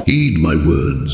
Heed my words,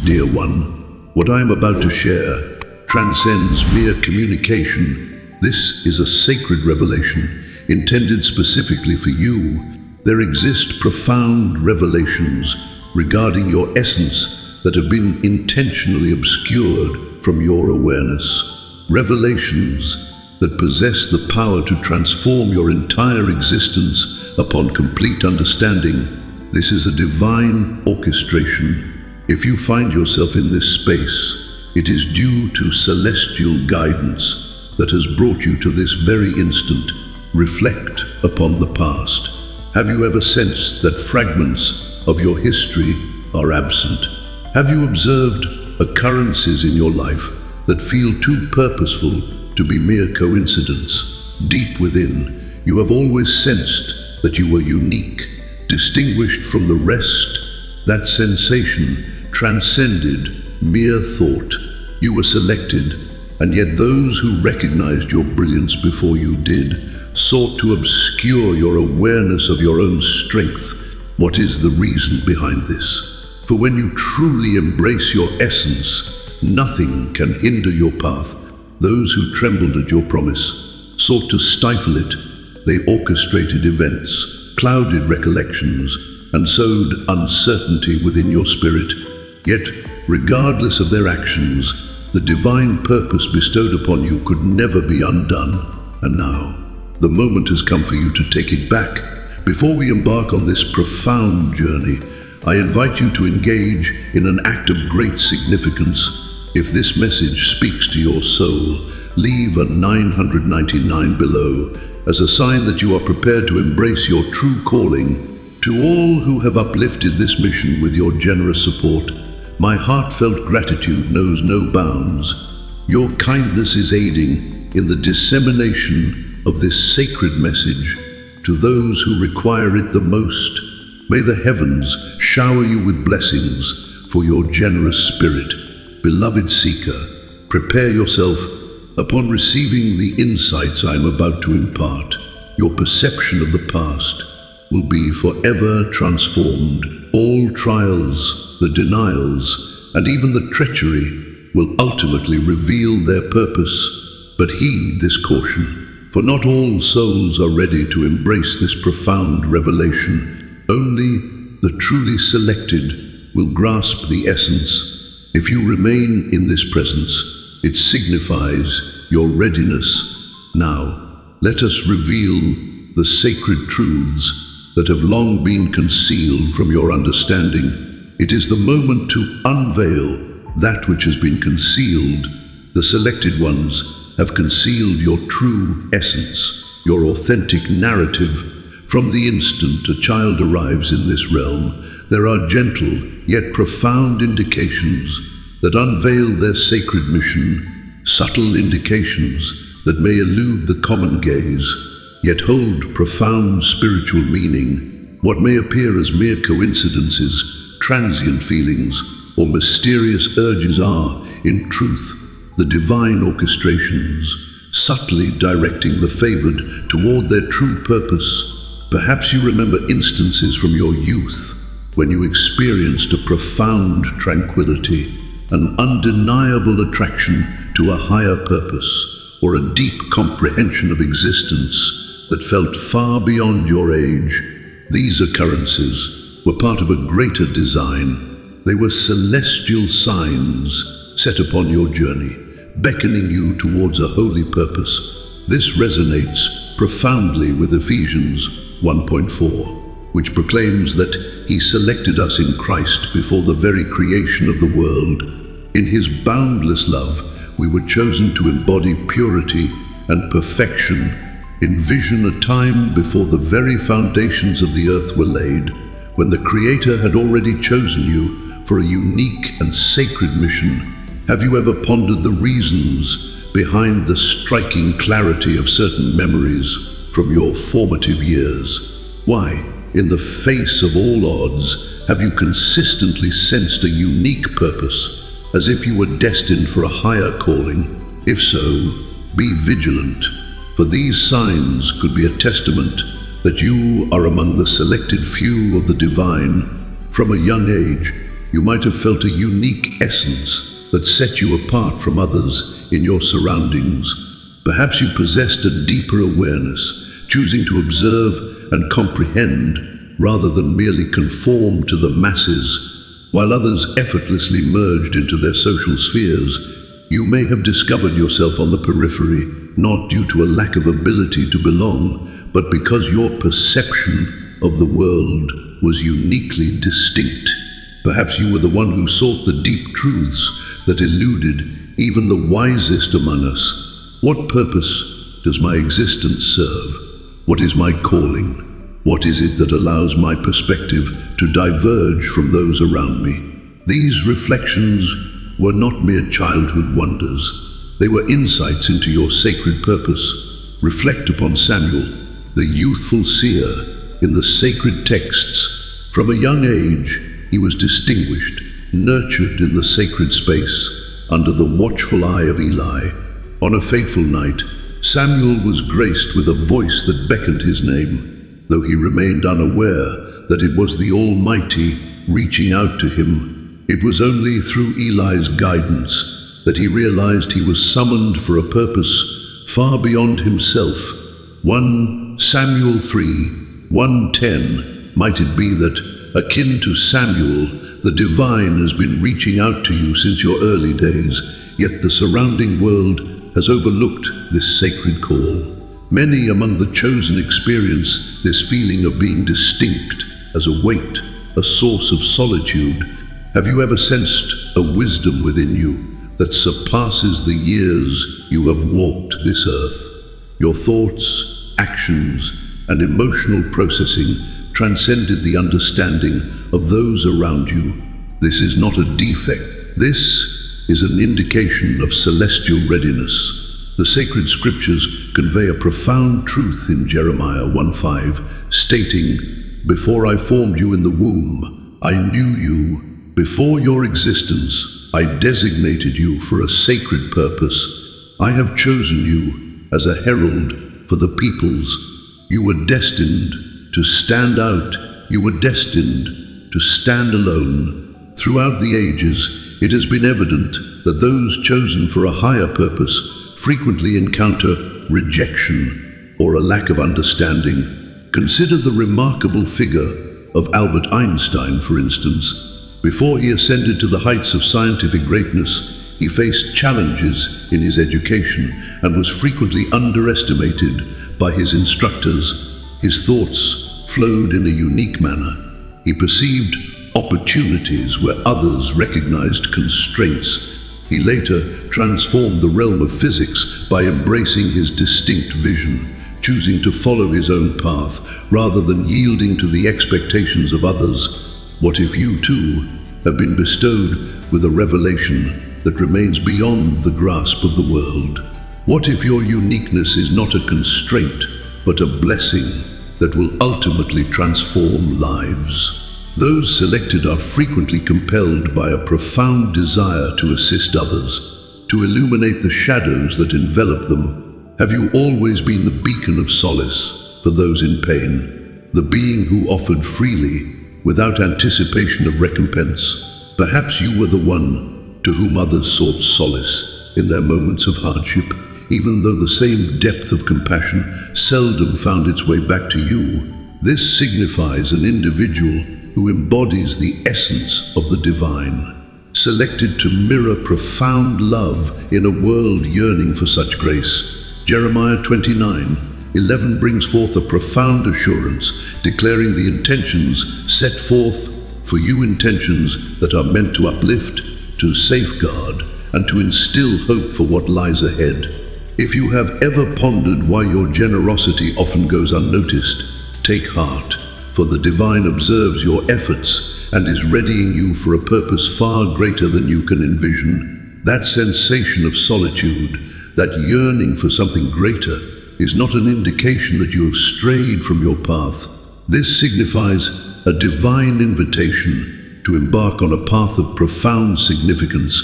dear one. What I am about to share transcends mere communication. This is a sacred revelation intended specifically for you. There exist profound revelations regarding your essence that have been intentionally obscured from your awareness. Revelations that possess the power to transform your entire existence upon complete understanding. This is a divine orchestration. If you find yourself in this space, it is due to celestial guidance that has brought you to this very instant. Reflect upon the past. Have you ever sensed that fragments of your history are absent? Have you observed occurrences in your life that feel too purposeful to be mere coincidence? Deep within, you have always sensed that you were unique, distinguished from the rest. That sensation transcended mere thought. You were selected, and yet those who recognized your brilliance before you did sought to obscure your awareness of your own strength. What is the reason behind this? For when you truly embrace your essence, nothing can hinder your path. Those who trembled at your promise sought to stifle it. They orchestrated events, clouded recollections, and sowed uncertainty within your spirit. Yet, regardless of their actions, the divine purpose bestowed upon you could never be undone. And now, the moment has come for you to take it back. Before we embark on this profound journey, I invite you to engage in an act of great significance. If this message speaks to your soul, leave a 999 below as a sign that you are prepared to embrace your true calling. To all who have uplifted this mission with your generous support, my heartfelt gratitude knows no bounds. Your kindness is aiding in the dissemination of this sacred message to those who require it the most. May the heavens shower you with blessings for your generous spirit. Beloved seeker, prepare yourself. Upon receiving the insights I am about to impart, your perception of the past will be forever transformed. All trials, the denials, and even the treachery will ultimately reveal their purpose. But heed this caution, for not all souls are ready to embrace this profound revelation. Only the truly selected will grasp the essence. If you remain in this presence, it signifies your readiness. Now, let us reveal the sacred truths that have long been concealed from your understanding. It is the moment to unveil that which has been concealed. The selected ones have concealed your true essence, your authentic narrative. From the instant a child arrives in this realm, there are gentle yet profound indications that unveil their sacred mission, subtle indications that may elude the common gaze, yet hold profound spiritual meaning. What may appear as mere coincidences, transient feelings, or mysterious urges are, in truth, the divine orchestrations, subtly directing the favored toward their true purpose. Perhaps you remember instances from your youth when you experienced a profound tranquility, an undeniable attraction to a higher purpose, or a deep comprehension of existence that felt far beyond your age. These occurrences were part of a greater design. They were celestial signs set upon your journey, beckoning you towards a holy purpose. This resonates profoundly with Ephesians 1:4, which proclaims that He selected us in Christ before the very creation of the world. In His boundless love, we were chosen to embody purity and perfection. Envision a time before the very foundations of the earth were laid, when the Creator had already chosen you for a unique and sacred mission. Have you ever pondered the reasons behind the striking clarity of certain memories from your formative years? Why, in the face of all odds, have you consistently sensed a unique purpose, as if you were destined for a higher calling? If so, be vigilant, for these signs could be a testament that you are among the selected few of the divine. From a young age, You might have felt a unique essence that set you apart from others in your surroundings. Perhaps you possessed a deeper awareness, choosing to observe and comprehend rather than merely conform to the masses. While others effortlessly merged into their social spheres, you may have discovered yourself on the periphery, not due to a lack of ability to belong, but because your perception of the world was uniquely distinct. Perhaps you were the one who sought the deep truths that eluded even the wisest among us. What purpose does my existence serve? What is my calling? What is it that allows my perspective to diverge from those around me? These reflections were not mere childhood wonders. They were insights into your sacred purpose. Reflect upon Samuel, the youthful seer, in the sacred texts. From a young age, he was distinguished, nurtured in the sacred space, under the watchful eye of Eli. On a fateful night, Samuel was graced with a voice that beckoned his name, though he remained unaware that it was the Almighty reaching out to him. It was only through Eli's guidance that he realized he was summoned for a purpose far beyond himself. 1 Samuel 3:1-10. Might it be that, akin to Samuel, the divine has been reaching out to you since your early days, yet the surrounding world has overlooked this sacred call. Many among the chosen experience this feeling of being distinct as a weight, a source of solitude. Have you ever sensed a wisdom within you that surpasses the years you have walked this earth? Your thoughts, actions, and emotional processing transcended the understanding of those around you. This is not a defect. This is an indication of celestial readiness. The sacred scriptures convey a profound truth in Jeremiah 1:5, stating, "Before I formed you in the womb, I knew you. Before your existence, I designated you for a sacred purpose. I have chosen you as a herald for the peoples. You were destined to stand out. You were destined to stand alone." Throughout the ages, it has been evident that those chosen for a higher purpose frequently encounter rejection or a lack of understanding. Consider the remarkable figure of Albert Einstein, for instance. Before he ascended to the heights of scientific greatness, he faced challenges in his education and was frequently underestimated by his instructors. His thoughts flowed in a unique manner. He perceived opportunities where others recognized constraints. He later transformed the realm of physics by embracing his distinct vision, choosing to follow his own path rather than yielding to the expectations of others. What if you too have been bestowed with a revelation that remains beyond the grasp of the world? What if your uniqueness is not a constraint, but a blessing that will ultimately transform lives? Those selected are frequently compelled by a profound desire to assist others, to illuminate the shadows that envelop them. Have you always been the beacon of solace for those in pain, the being who offered freely without anticipation of recompense? Perhaps you were the one to whom others sought solace in their moments of hardship, even though the same depth of compassion seldom found its way back to you. This signifies an individual who embodies the essence of the divine, selected to mirror profound love in a world yearning for such grace. Jeremiah 29:11 brings forth a profound assurance, declaring the intentions set forth for you, intentions that are meant to uplift, to safeguard, and to instill hope for what lies ahead. If you have ever pondered why your generosity often goes unnoticed, take heart, for the divine observes your efforts and is readying you for a purpose far greater than you can envision. That sensation of solitude, that yearning for something greater, is not an indication that you have strayed from your path. This signifies a divine invitation to embark on a path of profound significance.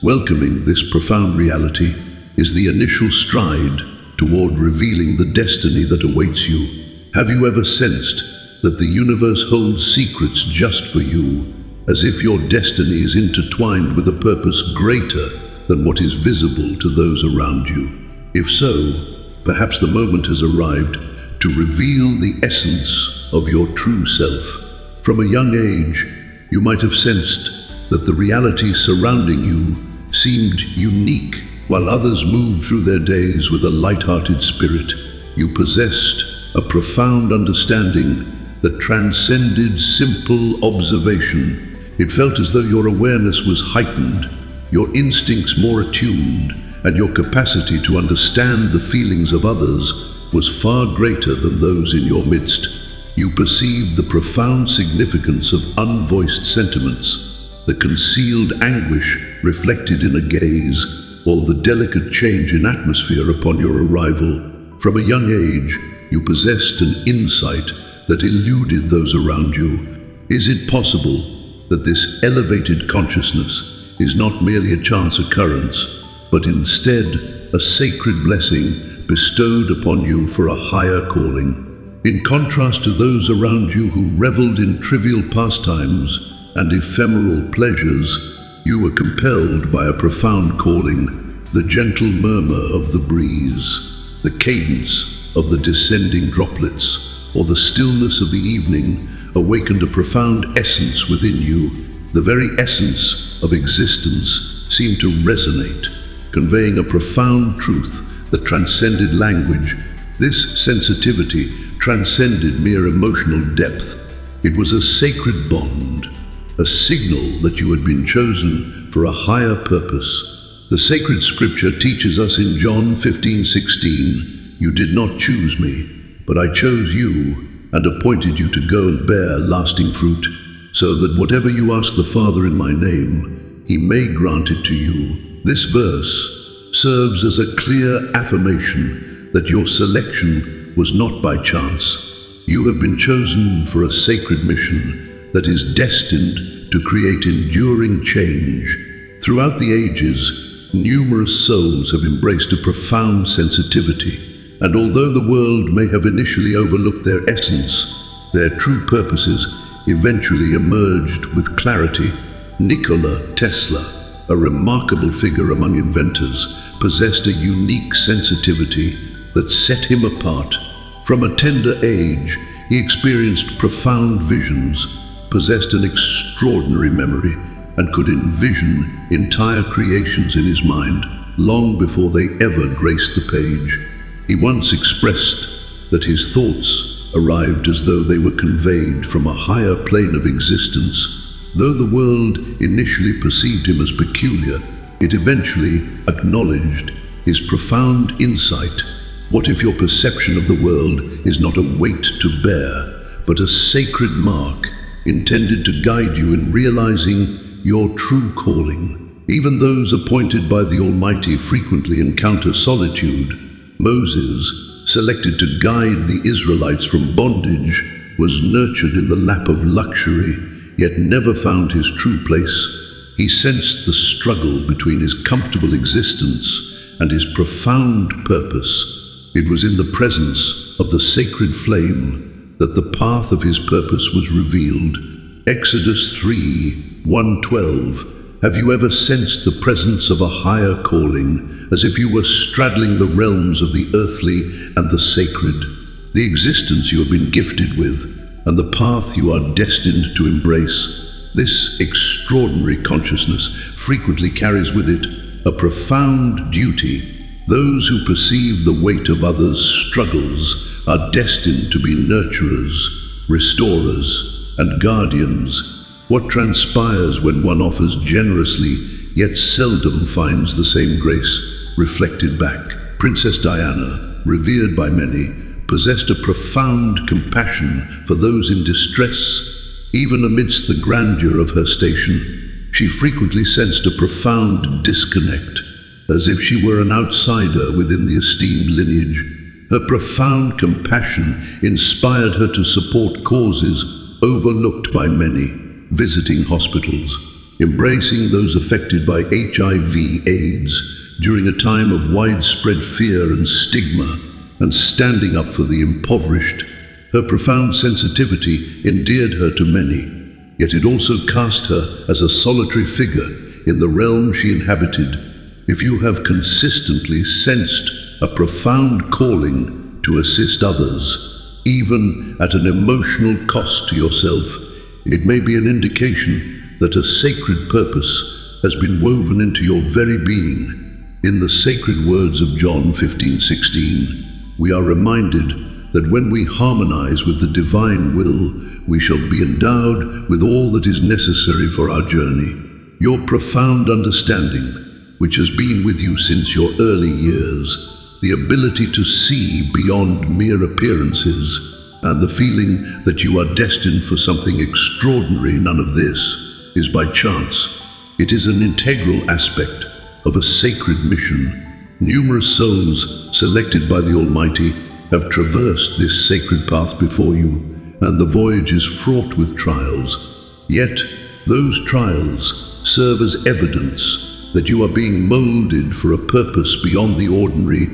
Welcoming this profound reality is the initial stride toward revealing the destiny that awaits you. Have you ever sensed that the universe holds secrets just for you, as if your destiny is intertwined with a purpose greater than what is visible to those around you. If so, perhaps the moment has arrived to reveal the essence of your true self. From a young age, you might have sensed that the reality surrounding you seemed unique. While others moved through their days with a light-hearted spirit, you possessed a profound understanding that transcended simple observation. It felt as though your awareness was heightened, your instincts more attuned, and your capacity to understand the feelings of others was far greater than those in your midst. You perceived the profound significance of unvoiced sentiments, the concealed anguish reflected in a gaze, or the delicate change in atmosphere upon your arrival. From a young age, you possessed an insight that eluded those around you. Is it possible that this elevated consciousness is not merely a chance occurrence, but instead a sacred blessing bestowed upon you for a higher calling? In contrast to those around you who reveled in trivial pastimes and ephemeral pleasures, you were compelled by a profound calling, the gentle murmur of the breeze, the cadence of the descending droplets, or the stillness of the evening awakened a profound essence within you. The very essence of existence seemed to resonate, conveying a profound truth that transcended language. This sensitivity transcended mere emotional depth. It was a sacred bond, a signal that you had been chosen for a higher purpose. The sacred scripture teaches us in John 15:16, "You did not choose me, but I chose you and appointed you to go and bear lasting fruit, so that whatever you ask the Father in my name, he may grant it to you." This verse serves as a clear affirmation that your selection was not by chance. You have been chosen for a sacred mission that is destined to create enduring change. Throughout the ages, numerous souls have embraced a profound sensitivity, and although the world may have initially overlooked their essence, their true purposes eventually emerged with clarity. Nikola Tesla, a remarkable figure among inventors, possessed a unique sensitivity that set him apart. From a tender age, he experienced profound visions, possessed an extraordinary memory, and could envision entire creations in his mind long before they ever graced the page. He once expressed that his thoughts arrived as though they were conveyed from a higher plane of existence. Though the world initially perceived him as peculiar, it eventually acknowledged his profound insight. What if your perception of the world is not a weight to bear, but a sacred mark intended to guide you in realizing your true calling? Even those appointed by the Almighty frequently encounter solitude. Moses, selected to guide the Israelites from bondage, was nurtured in the lap of luxury, yet never found his true place. He sensed the struggle between his comfortable existence and his profound purpose. It was in the presence of the sacred flame that the path of his purpose was revealed. Exodus 3:1-12. Have you ever sensed the presence of a higher calling, as if you were straddling the realms of the earthly and the sacred? The existence you have been gifted with, and the path you are destined to embrace. This extraordinary consciousness frequently carries with it a profound duty. Those who perceive the weight of others' struggles are destined to be nurturers, restorers, and guardians. What transpires when one offers generously, yet seldom finds the same grace reflected back? Princess Diana, revered by many, possessed a profound compassion for those in distress. Even amidst the grandeur of her station, she frequently sensed a profound disconnect, as if she were an outsider within the esteemed lineage. Her profound compassion inspired her to support causes overlooked by many, visiting hospitals, embracing those affected by HIV/AIDS during a time of widespread fear and stigma, and standing up for the impoverished. Her profound sensitivity endeared her to many, yet it also cast her as a solitary figure in the realm she inhabited. If you have consistently sensed a profound calling to assist others, even at an emotional cost to yourself, it may be an indication that a sacred purpose has been woven into your very being. In the sacred words of John 15:16, we are reminded that when we harmonize with the divine will, we shall be endowed with all that is necessary for our journey. Your profound understanding, which has been with you since your early years, the ability to see beyond mere appearances, and the feeling that you are destined for something extraordinary, none of this is by chance. It is an integral aspect of a sacred mission. Numerous souls selected by the Almighty have traversed this sacred path before you, and the voyage is fraught with trials. Yet, those trials serve as evidence that you are being molded for a purpose beyond the ordinary.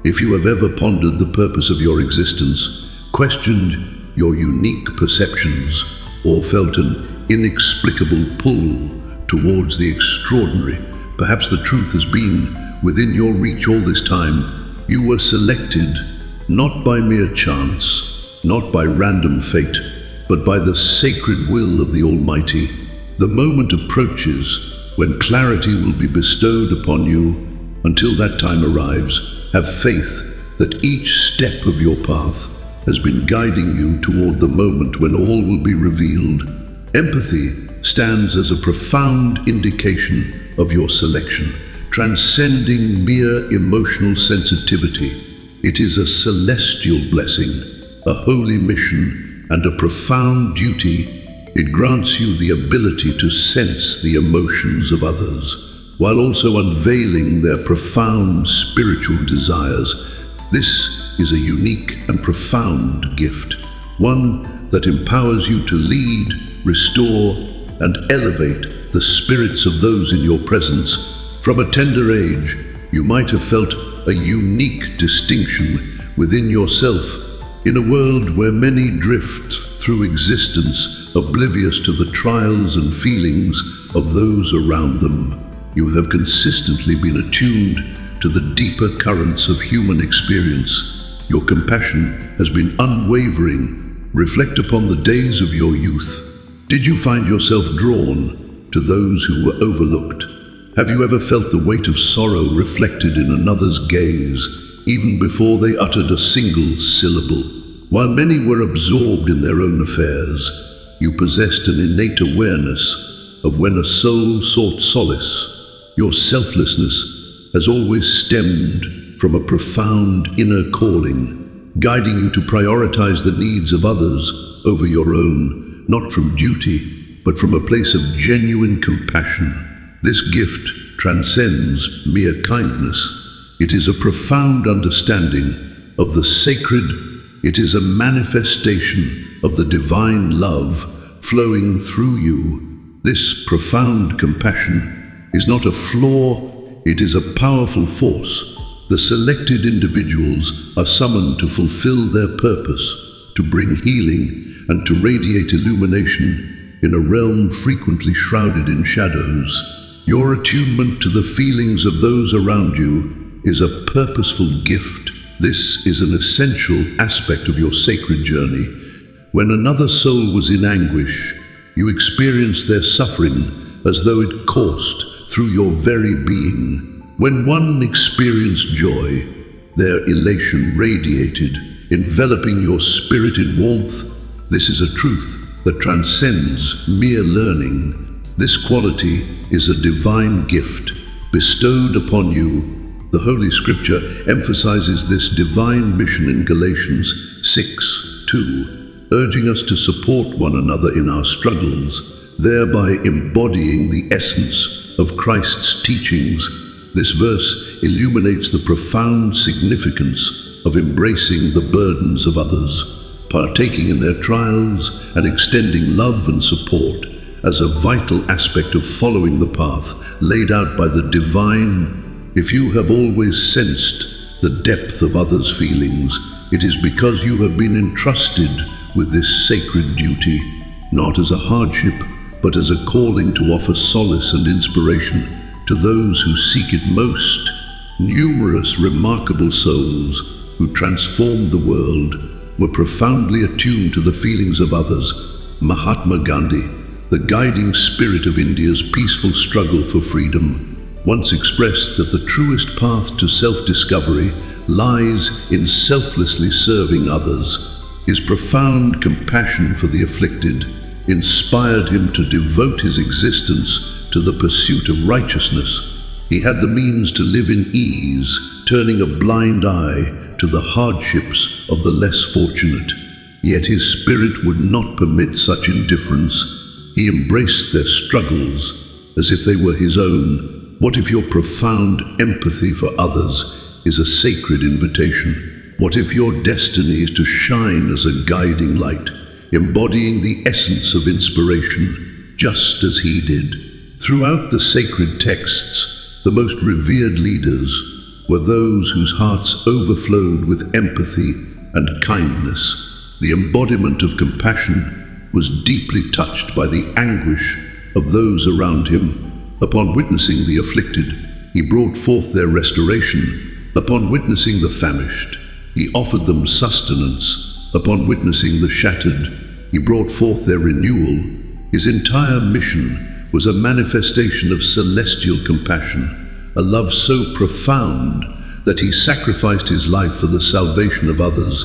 If you have ever pondered the purpose of your existence, questioned your unique perceptions, or felt an inexplicable pull towards the extraordinary, perhaps the truth has been within your reach all this time. You were selected not by mere chance, not by random fate, but by the sacred will of the Almighty. The moment approaches when clarity will be bestowed upon you. Until that time arrives, have faith that each step of your path has been guiding you toward the moment when all will be revealed. Empathy stands as a profound indication of your selection, transcending mere emotional sensitivity. It is a celestial blessing, a holy mission, and a profound duty. It grants you the ability to sense the emotions of others, while also unveiling their profound spiritual desires. This is a unique and profound gift, one that empowers you to lead, restore, and elevate the spirits of those in your presence. From a tender age, you might have felt a unique distinction within yourself. In a world where many drift through existence, oblivious to the trials and feelings of those around them, you have consistently been attuned to the deeper currents of human experience. Your compassion has been unwavering. Reflect upon the days of your youth. Did you find yourself drawn to those who were overlooked? Have you ever felt the weight of sorrow reflected in another's gaze, even before they uttered a single syllable? While many were absorbed in their own affairs, you possessed an innate awareness of when a soul sought solace. Your selflessness has always stemmed from a profound inner calling, guiding you to prioritize the needs of others over your own, not from duty, but from a place of genuine compassion. This gift transcends mere kindness. It is a profound understanding of the sacred. It is a manifestation of the divine love flowing through you. This profound compassion is not a flaw, it is a powerful force. The selected individuals are summoned to fulfill their purpose, to bring healing and to radiate illumination in a realm frequently shrouded in shadows. Your attunement to the feelings of those around you is a purposeful gift. This is an essential aspect of your sacred journey. When another soul was in anguish, you experienced their suffering as though it coursed through your very being. When one experienced joy, their elation radiated, enveloping your spirit in warmth. This is a truth that transcends mere learning. This quality is a divine gift bestowed upon you. The Holy Scripture emphasizes this divine mission in Galatians 6:2, urging us to support one another in our struggles, thereby embodying the essence of Christ's teachings. This verse illuminates the profound significance of embracing the burdens of others, partaking in their trials, and extending love and support as a vital aspect of following the path laid out by the divine. If you have always sensed the depth of others' feelings, it is because you have been entrusted with this sacred duty. not as a hardship, but as a calling to offer solace and inspiration to those who seek it most. Numerous remarkable souls who transformed the world were profoundly attuned to the feelings of others. Mahatma Gandhi, the guiding spirit of India's peaceful struggle for freedom, once expressed that the truest path to self-discovery lies in selflessly serving others. His profound compassion for the afflicted inspired him to devote his existence to the pursuit of righteousness. He had the means to live in ease, turning a blind eye to the hardships of the less fortunate. Yet his spirit would not permit such indifference. He embraced their struggles as if they were his own. What if your profound empathy for others is a sacred invitation? What if your destiny is to shine as a guiding light, embodying the essence of inspiration, just as he did? Throughout the sacred texts, the most revered leaders were those whose hearts overflowed with empathy and kindness. The embodiment of compassion was deeply touched by the anguish of those around him. Upon witnessing the afflicted, he brought forth their restoration. Upon witnessing the famished, he offered them sustenance. Upon witnessing the shattered, he brought forth their renewal. His entire mission was a manifestation of celestial compassion, a love so profound that he sacrificed his life for the salvation of others.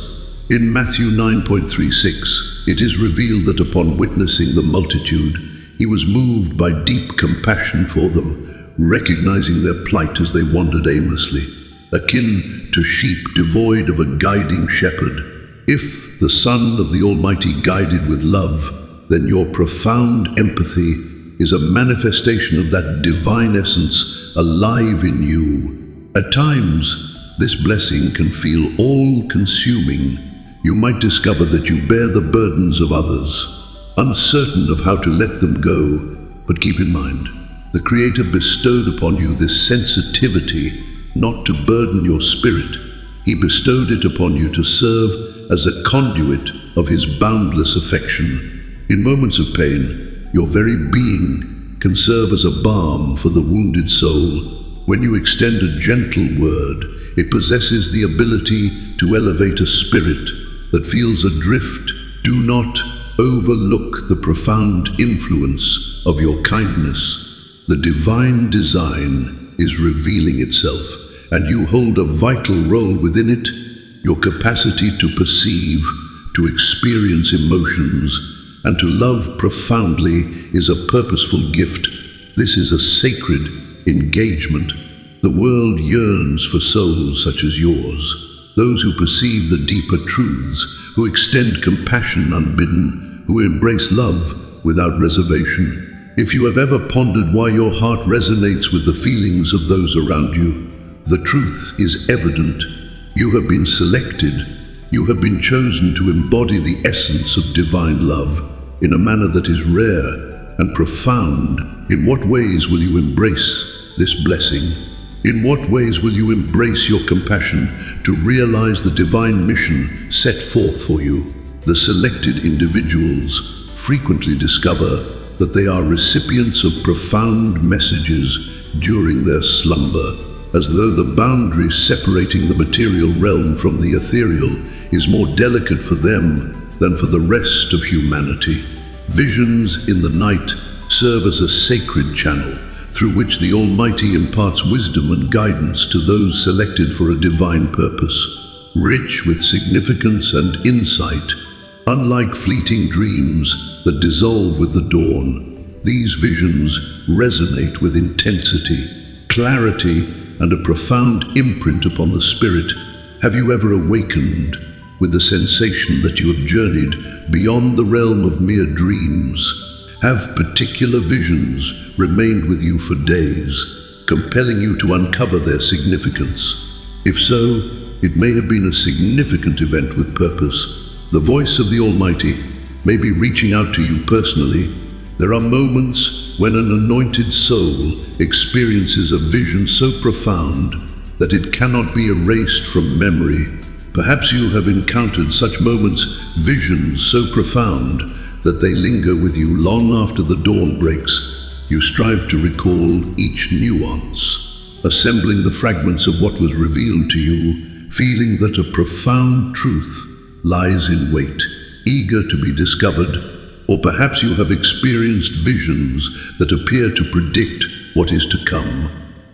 In Matthew 9:36, it is revealed that upon witnessing the multitude, he was moved by deep compassion for them, recognizing their plight as they wandered aimlessly, akin to sheep devoid of a guiding shepherd. If the Son of the Almighty guided with love, then your profound empathy is a manifestation of that divine essence alive in you. At times, this blessing can feel all-consuming. You might discover that you bear the burdens of others, uncertain of how to let them go. But keep in mind, the Creator bestowed upon you this sensitivity not to burden your spirit. He bestowed it upon you to serve as a conduit of His boundless affection. In moments of pain, your very being can serve as a balm for the wounded soul. When you extend a gentle word, it possesses the ability to elevate a spirit that feels adrift. Do not overlook the profound influence of your kindness. The divine design is revealing itself, and you hold a vital role within it. Your capacity to perceive, to experience emotions, and to love profoundly is a purposeful gift. This is a sacred engagement. The world yearns for souls such as yours, those who perceive the deeper truths, who extend compassion unbidden, who embrace love without reservation. If you have ever pondered why your heart resonates with the feelings of those around you, the truth is evident. You have been selected. You have been chosen to embody the essence of divine love in a manner that is rare and profound. In what ways will you embrace this blessing? In what ways will you embrace your compassion to realize the divine mission set forth for you? The selected individuals frequently discover that they are recipients of profound messages during their slumber, as though the boundary separating the material realm from the ethereal is more delicate for them than for the rest of humanity. Visions in the night serve as a sacred channel through which the Almighty imparts wisdom and guidance to those selected for a divine purpose, rich with significance and insight. Unlike fleeting dreams that dissolve with the dawn, these visions resonate with intensity, clarity, and a profound imprint upon the spirit. Have you ever awakened with the sensation that you have journeyed beyond the realm of mere dreams? Have particular visions remained with you for days, compelling you to uncover their significance? If so, it may have been a significant event with purpose. The voice of the Almighty may be reaching out to you personally. There are moments when an anointed soul experiences a vision so profound that it cannot be erased from memory. Perhaps you have encountered such moments, visions so profound that they linger with you long after the dawn breaks. You strive to recall each nuance, assembling the fragments of what was revealed to you, feeling that a profound truth lies in wait, eager to be discovered. Or perhaps you have experienced visions that appear to predict what is to come,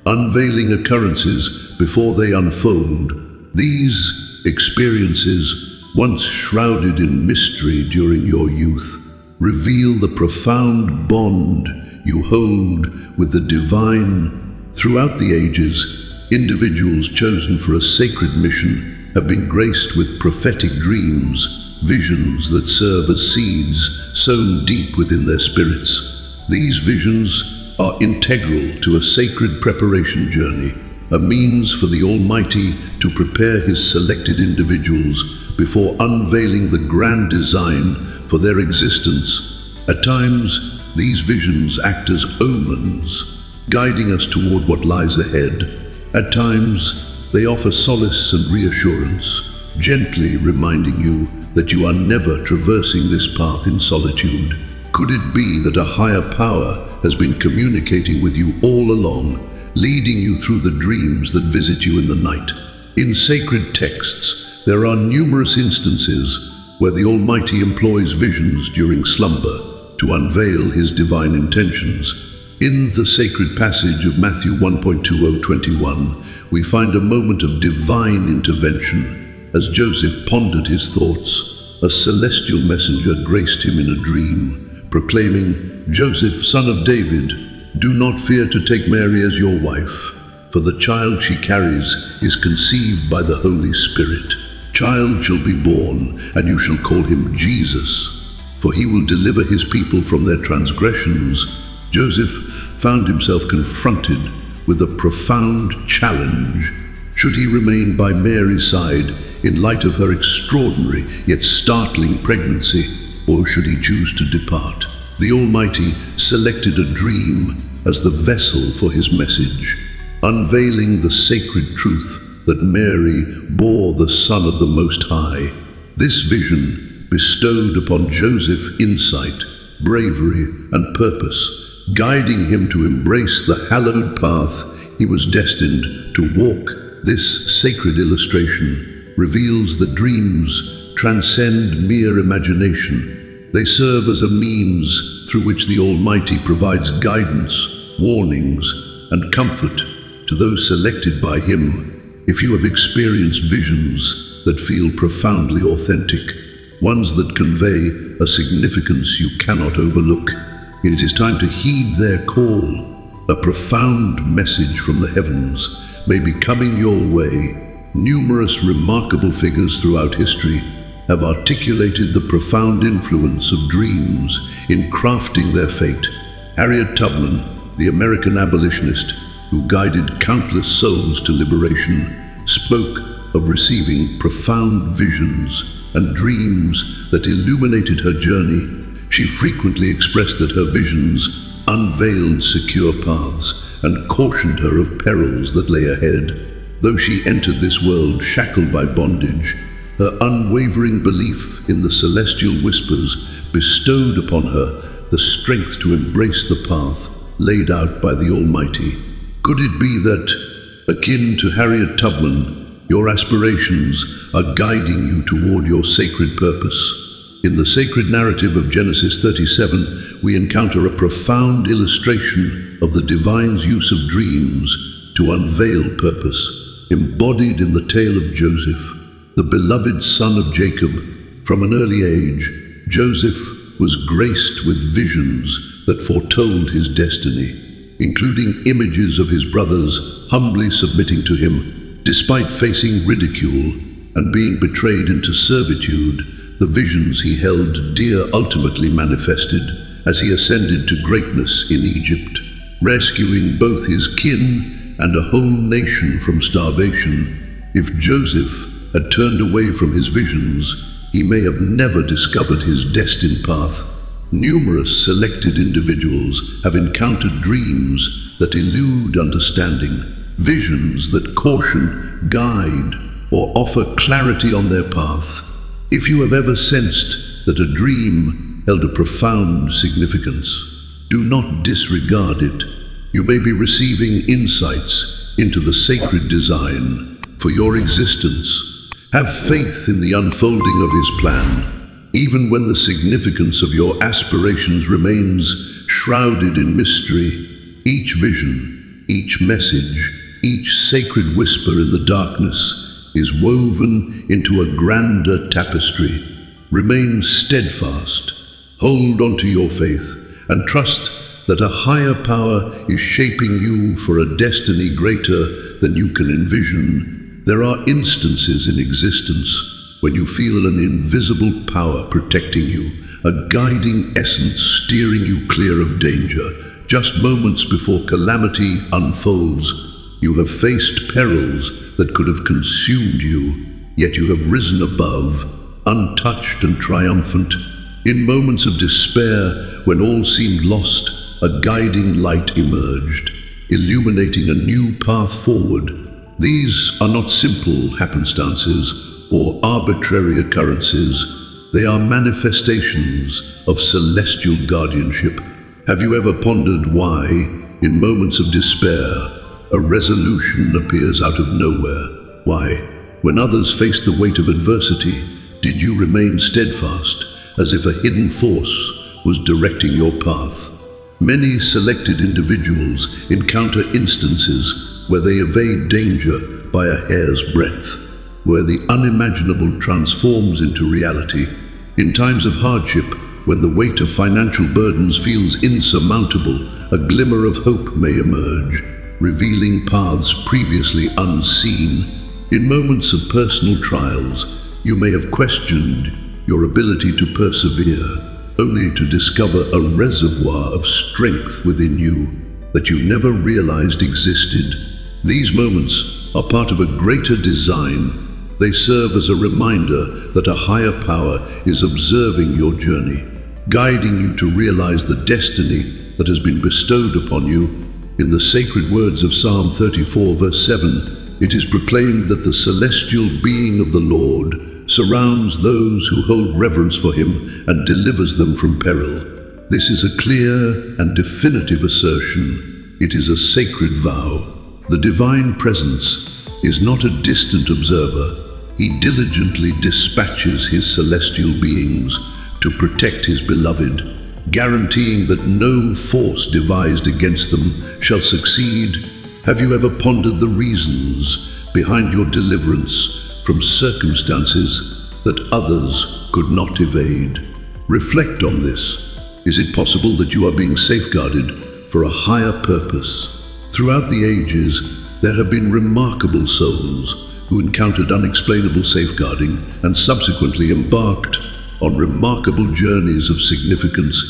unveiling occurrences before they unfold. These experiences, once shrouded in mystery during your youth, reveal the profound bond you hold with the divine. Throughout the ages, individuals chosen for a sacred mission have been graced with prophetic dreams, visions that serve as seeds sown deep within their spirits. These visions are integral to a sacred preparation journey, a means for the Almighty to prepare His selected individuals before unveiling the grand design for their existence. At times, these visions act as omens, guiding us toward what lies ahead. At times, they offer solace and reassurance, gently reminding you that you are never traversing this path in solitude. Could it be that a higher power has been communicating with you all along, leading you through the dreams that visit you in the night? In sacred texts, there are numerous instances where the Almighty employs visions during slumber to unveil His divine intentions. In the sacred passage of Matthew 1.2021, we find a moment of divine intervention. As Joseph pondered his thoughts, a celestial messenger graced him in a dream, proclaiming, "Joseph, son of David, do not fear to take Mary as your wife, for the child she carries is conceived by the Holy Spirit. Child shall be born, and you shall call him Jesus, for he will deliver his people from their transgressions." Joseph found himself confronted with a profound challenge. Should he remain by Mary's side in light of her extraordinary yet startling pregnancy, or should he choose to depart? The Almighty selected a dream as the vessel for His message, unveiling the sacred truth that Mary bore the Son of the Most High. This vision bestowed upon Joseph insight, bravery, and purpose, guiding him to embrace the hallowed path he was destined to walk. This sacred illustration reveals that dreams transcend mere imagination. They serve as a means through which the Almighty provides guidance, warnings, and comfort to those selected by Him. If you have experienced visions that feel profoundly authentic, ones that convey a significance you cannot overlook, it is time to heed their call. A profound message from the heavens may be coming your way. Numerous remarkable figures throughout history have articulated the profound influence of dreams in crafting their fate. Harriet Tubman, the American abolitionist who guided countless souls to liberation, spoke of receiving profound visions and dreams that illuminated her journey. She frequently expressed that her visions unveiled secure paths and cautioned her of perils that lay ahead. Though she entered this world shackled by bondage, her unwavering belief in the celestial whispers bestowed upon her the strength to embrace the path laid out by the Almighty. Could it be that, akin to Harriet Tubman, your aspirations are guiding you toward your sacred purpose? In the sacred narrative of Genesis 37, we encounter a profound illustration of the divine's use of dreams to unveil purpose. Embodied in the tale of Joseph, the beloved son of Jacob, from an early age, Joseph was graced with visions that foretold his destiny, including images of his brothers humbly submitting to him. Despite facing ridicule and being betrayed into servitude, the visions he held dear ultimately manifested as he ascended to greatness in Egypt, rescuing both his kin and a whole nation from starvation. If Joseph had turned away from his visions, he may have never discovered his destined path. Numerous selected individuals have encountered dreams that elude understanding, visions that caution, guide, or offer clarity on their path. If you have ever sensed that a dream held a profound significance. Do not disregard it. You may be receiving insights into the sacred design for your existence. Have faith in the unfolding of His plan, even when the significance of your aspirations remains shrouded in mystery. Each vision, each message, each sacred whisper in the darkness is woven into a grander tapestry. Remain steadfast, hold on to your faith, and trust that a higher power is shaping you for a destiny greater than you can envision. There are instances in existence when you feel an invisible power protecting you, a guiding essence steering you clear of danger. Just moments before calamity unfolds, you have faced perils that could have consumed you, yet you have risen above, untouched and triumphant. In moments of despair, when all seemed lost, a guiding light emerged, illuminating a new path forward. These are not simple happenstances or arbitrary occurrences. They are manifestations of celestial guardianship. Have you ever pondered why, in moments of despair, a resolution appears out of nowhere? Why, when others face the weight of adversity, did you remain steadfast, as if a hidden force was directing your path? Many selected individuals encounter instances where they evade danger by a hair's breadth, where the unimaginable transforms into reality. In times of hardship, when the weight of financial burdens feels insurmountable, a glimmer of hope may emerge, revealing paths previously unseen. In moments of personal trials, you may have questioned your ability to persevere, only to discover a reservoir of strength within you that you never realized existed. These moments are part of a greater design. They serve as a reminder that a higher power is observing your journey, guiding you to realize the destiny that has been bestowed upon you. In the sacred words of Psalm 34, verse 7, it is proclaimed that the celestial being of the Lord surrounds those who hold reverence for Him and delivers them from peril. This is a clear and definitive assertion. It is a sacred vow. The divine presence is not a distant observer. He diligently dispatches His celestial beings to protect His beloved, guaranteeing that no force devised against them shall succeed. Have you ever pondered the reasons behind your deliverance from circumstances that others could not evade? Reflect on this. Is it possible that you are being safeguarded for a higher purpose? Throughout the ages, there have been remarkable souls who encountered unexplainable safeguarding and subsequently embarked on remarkable journeys of significance.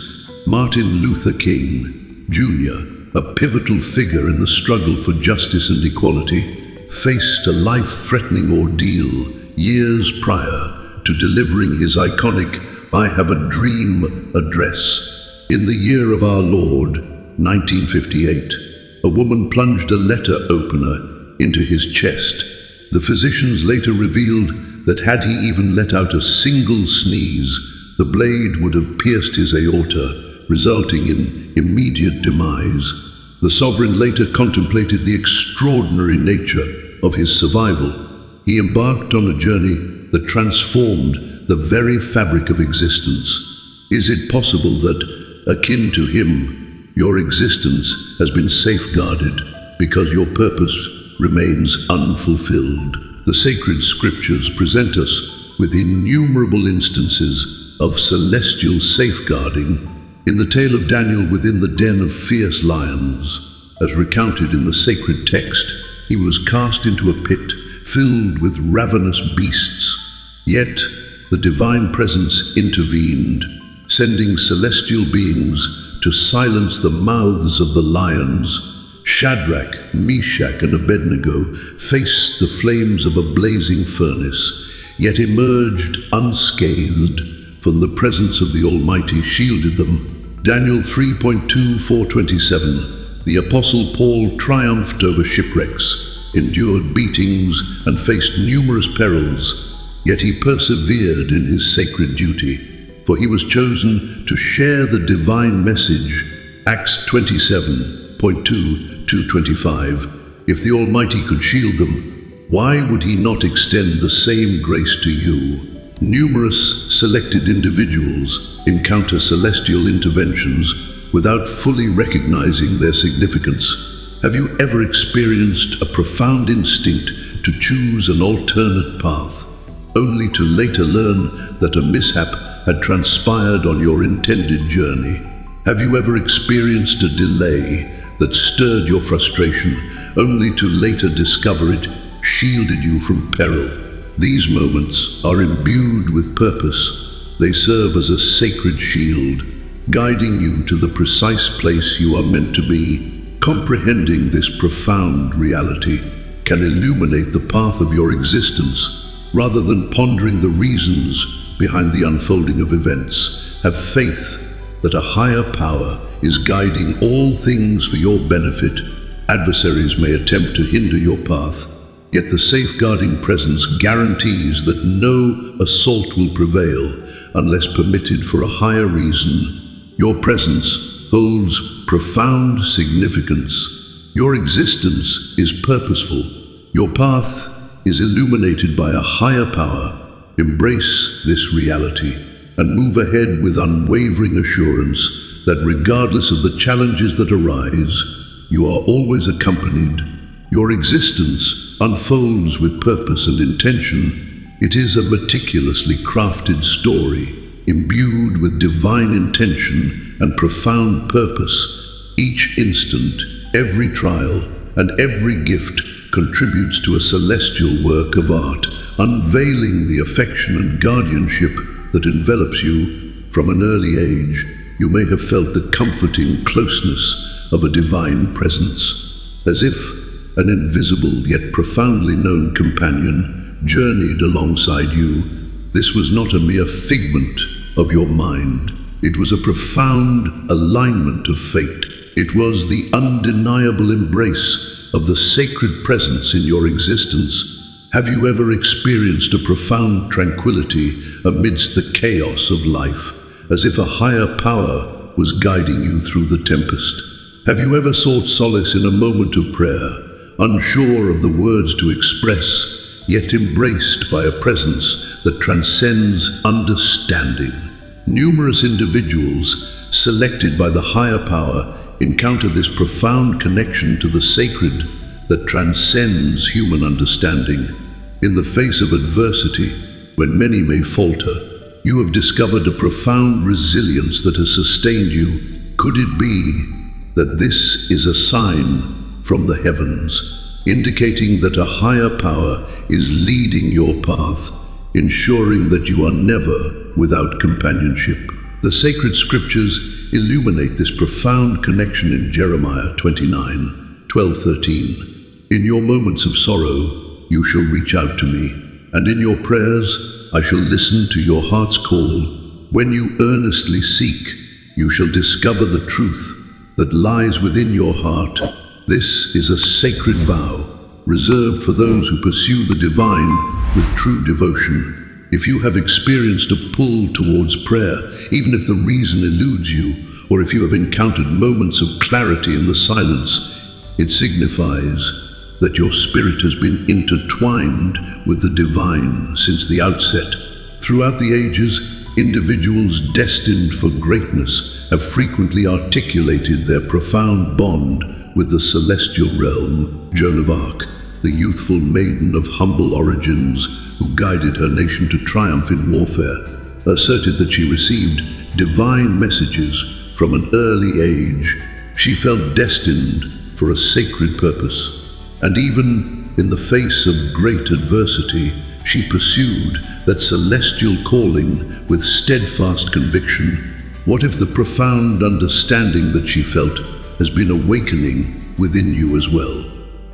Martin Luther King, Jr., a pivotal figure in the struggle for justice and equality, faced a life-threatening ordeal years prior to delivering his iconic "I Have a Dream" address. In the year of our Lord, 1958, a woman plunged a letter opener into his chest. The physicians later revealed that had he even let out a single sneeze, the blade would have pierced his aorta, resulting in immediate demise. The sovereign later contemplated the extraordinary nature of his survival. He embarked on a journey that transformed the very fabric of existence. Is it possible that, akin to him, your existence has been safeguarded because your purpose remains unfulfilled? The sacred scriptures present us with innumerable instances of celestial safeguarding. In the tale of Daniel within the den of fierce lions, as recounted in the sacred text, he was cast into a pit filled with ravenous beasts. Yet the divine presence intervened, sending celestial beings to silence the mouths of the lions. Shadrach, Meshach, and Abednego faced the flames of a blazing furnace, yet emerged unscathed, for the presence of the Almighty shielded them. Daniel 3.2-427, the Apostle Paul triumphed over shipwrecks, endured beatings, and faced numerous perils, yet he persevered in his sacred duty. for he was chosen to share the divine message. Acts 27:2-25. If the Almighty could shield them, why would he not extend the same grace to you? Numerous selected individuals encounter celestial interventions without fully recognizing their significance. Have you ever experienced a profound instinct to choose an alternate path, only to later learn that a mishap had transpired on your intended journey? Have you ever experienced a delay that stirred your frustration, only to later discover it shielded you from peril? These moments are imbued with purpose. They serve as a sacred shield, guiding you to the precise place you are meant to be. Comprehending this profound reality can illuminate the path of your existence, rather than pondering the reasons behind the unfolding of events. Have faith that a higher power is guiding all things for your benefit. Adversaries may attempt to hinder your path, yet the safeguarding presence guarantees that no assault will prevail unless permitted for a higher reason. Your presence holds profound significance. Your existence is purposeful. Your path is illuminated by a higher power. Embrace this reality and move ahead with unwavering assurance that regardless of the challenges that arise, you are always accompanied. Your existence unfolds with purpose and intention. It is a meticulously crafted story, imbued with divine intention and profound purpose. Each instant, every trial, and every gift contributes to a celestial work of art, unveiling the affection and guardianship that envelops you. From an early age, you may have felt the comforting closeness of a divine presence, as if an invisible yet profoundly known companion journeyed alongside you. This was not a mere figment of your mind. It was a profound alignment of fate. It was the undeniable embrace of the sacred presence in your existence. Have you ever experienced a profound tranquility amidst the chaos of life, as if a higher power was guiding you through the tempest? Have you ever sought solace in a moment of prayer, unsure of the words to express, yet embraced by a presence that transcends understanding? Numerous individuals, selected by the higher power, encounter this profound connection to the sacred that transcends human understanding. In the face of adversity, when many may falter, you have discovered a profound resilience that has sustained you. Could it be that this is a sign from the heavens, indicating that a higher power is leading your path, ensuring that you are never without companionship? The sacred scriptures illuminate this profound connection in Jeremiah 29:12-13. In your moments of sorrow, you shall reach out to me, and in your prayers, I shall listen to your heart's call. When you earnestly seek, you shall discover the truth that lies within your heart. This is a sacred vow, reserved for those who pursue the divine with true devotion. If you have experienced a pull towards prayer, even if the reason eludes you, or if you have encountered moments of clarity in the silence, it signifies that your spirit has been intertwined with the divine since the outset. Throughout the ages, individuals destined for greatness have frequently articulated their profound bond with the celestial realm. Joan of Arc, the youthful maiden of humble origins who guided her nation to triumph in warfare, asserted that she received divine messages from an early age. She felt destined for a sacred purpose, and even in the face of great adversity, she pursued that celestial calling with steadfast conviction. What if the profound understanding that she felt has been awakening within you as well?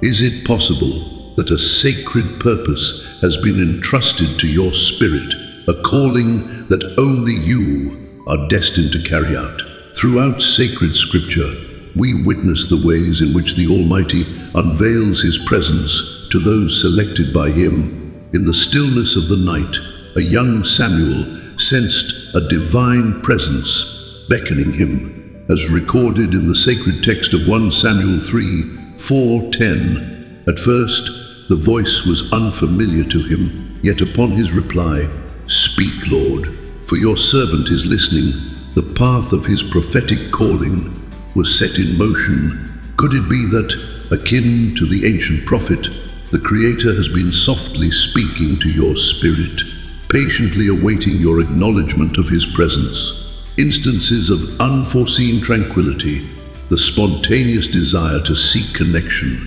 Is it possible that a sacred purpose has been entrusted to your spirit, a calling that only you are destined to carry out? Throughout sacred scripture, we witness the ways in which the Almighty unveils His presence to those selected by Him. In the stillness of the night, a young Samuel sensed a divine presence beckoning him, as recorded in the sacred text of 1 Samuel 3:4-10. At first, the voice was unfamiliar to him, yet upon his reply, "Speak, Lord, for your servant is listening," the path of his prophetic calling was set in motion. Could it be that, akin to the ancient prophet, the Creator has been softly speaking to your spirit, patiently awaiting your acknowledgement of His presence? Instances of unforeseen tranquility, the spontaneous desire to seek connection,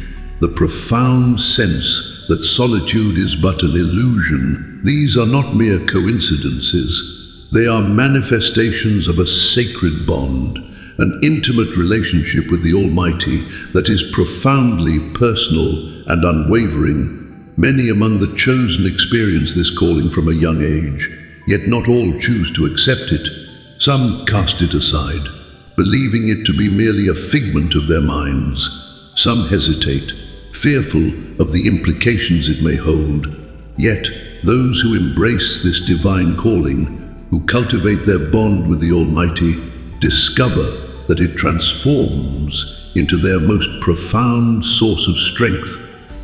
the profound sense that solitude is but an illusion, these are not mere coincidences. They are manifestations of a sacred bond, an intimate relationship with the Almighty that is profoundly personal and unwavering. Many among the chosen experience this calling from a young age, yet not all choose to accept it. Some cast it aside, believing it to be merely a figment of their minds. Some hesitate, fearful of the implications it may hold. Yet, those who embrace this divine calling, who cultivate their bond with the Almighty, discover that it transforms into their most profound source of strength.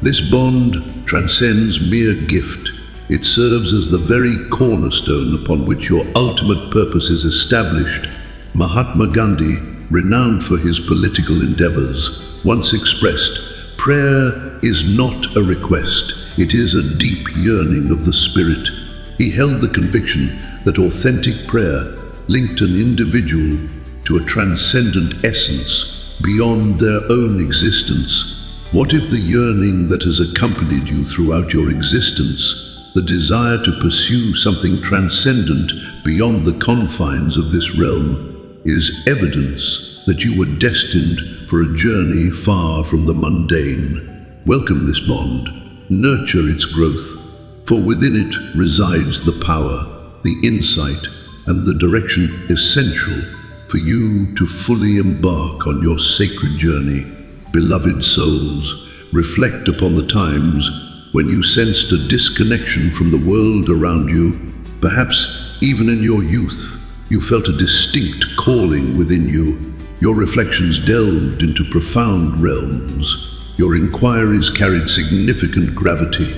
This bond transcends mere gift. It serves as the very cornerstone upon which your ultimate purpose is established. Mahatma Gandhi, renowned for his political endeavors, once expressed, "Prayer is not a request, it is a deep yearning of the spirit." He held the conviction that authentic prayer linked an individual to a transcendent essence beyond their own existence. What if the yearning that has accompanied you throughout your existence, the desire to pursue something transcendent beyond the confines of this realm, is evidence that you were destined for a journey far from the mundane? Welcome this bond, nurture its growth, for within it resides the power, the insight, and the direction essential for you to fully embark on your sacred journey. Beloved souls, reflect upon the times when you sensed a disconnection from the world around you. Perhaps even in your youth, you felt a distinct calling within you. Your reflections delved into profound realms. Your inquiries carried significant gravity,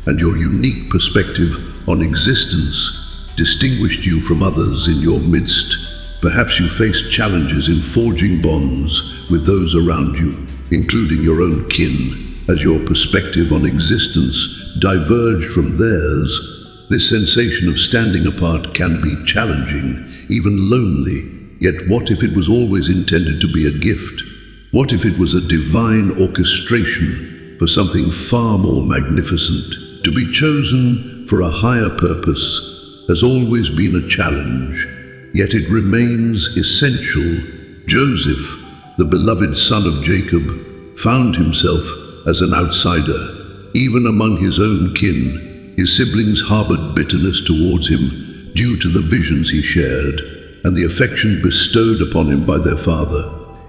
and your unique perspective on existence distinguished you from others in your midst. Perhaps you faced challenges in forging bonds with those around you, including your own kin, as your perspective on existence diverged from theirs. This sensation of standing apart can be challenging, even lonely. Yet what if it was always intended to be a gift? What if it was a divine orchestration for something far more magnificent? To be chosen for a higher purpose has always been a challenge, yet it remains essential. Joseph, the beloved son of Jacob, found himself as an outsider. Even among his own kin, his siblings harbored bitterness towards him due to the visions he shared and the affection bestowed upon him by their father.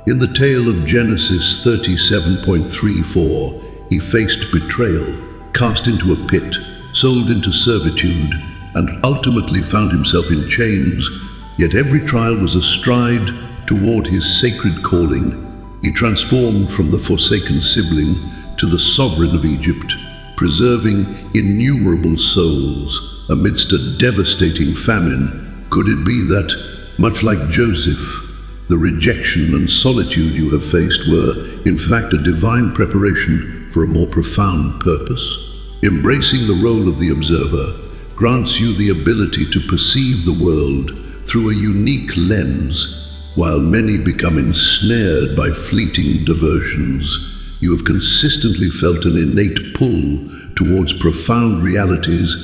In the tale of Genesis 37:34, he faced betrayal, cast into a pit, sold into servitude, and ultimately found himself in chains. Yet every trial was a stride toward his sacred calling. He transformed from the forsaken sibling to the sovereign of Egypt, preserving innumerable souls amidst a devastating famine. Could it be that, much like Joseph, the rejection and solitude you have faced were, in fact, a divine preparation for a more profound purpose? Embracing the role of the observer grants you the ability to perceive the world through a unique lens. While many become ensnared by fleeting diversions, you have consistently felt an innate pull towards profound realities.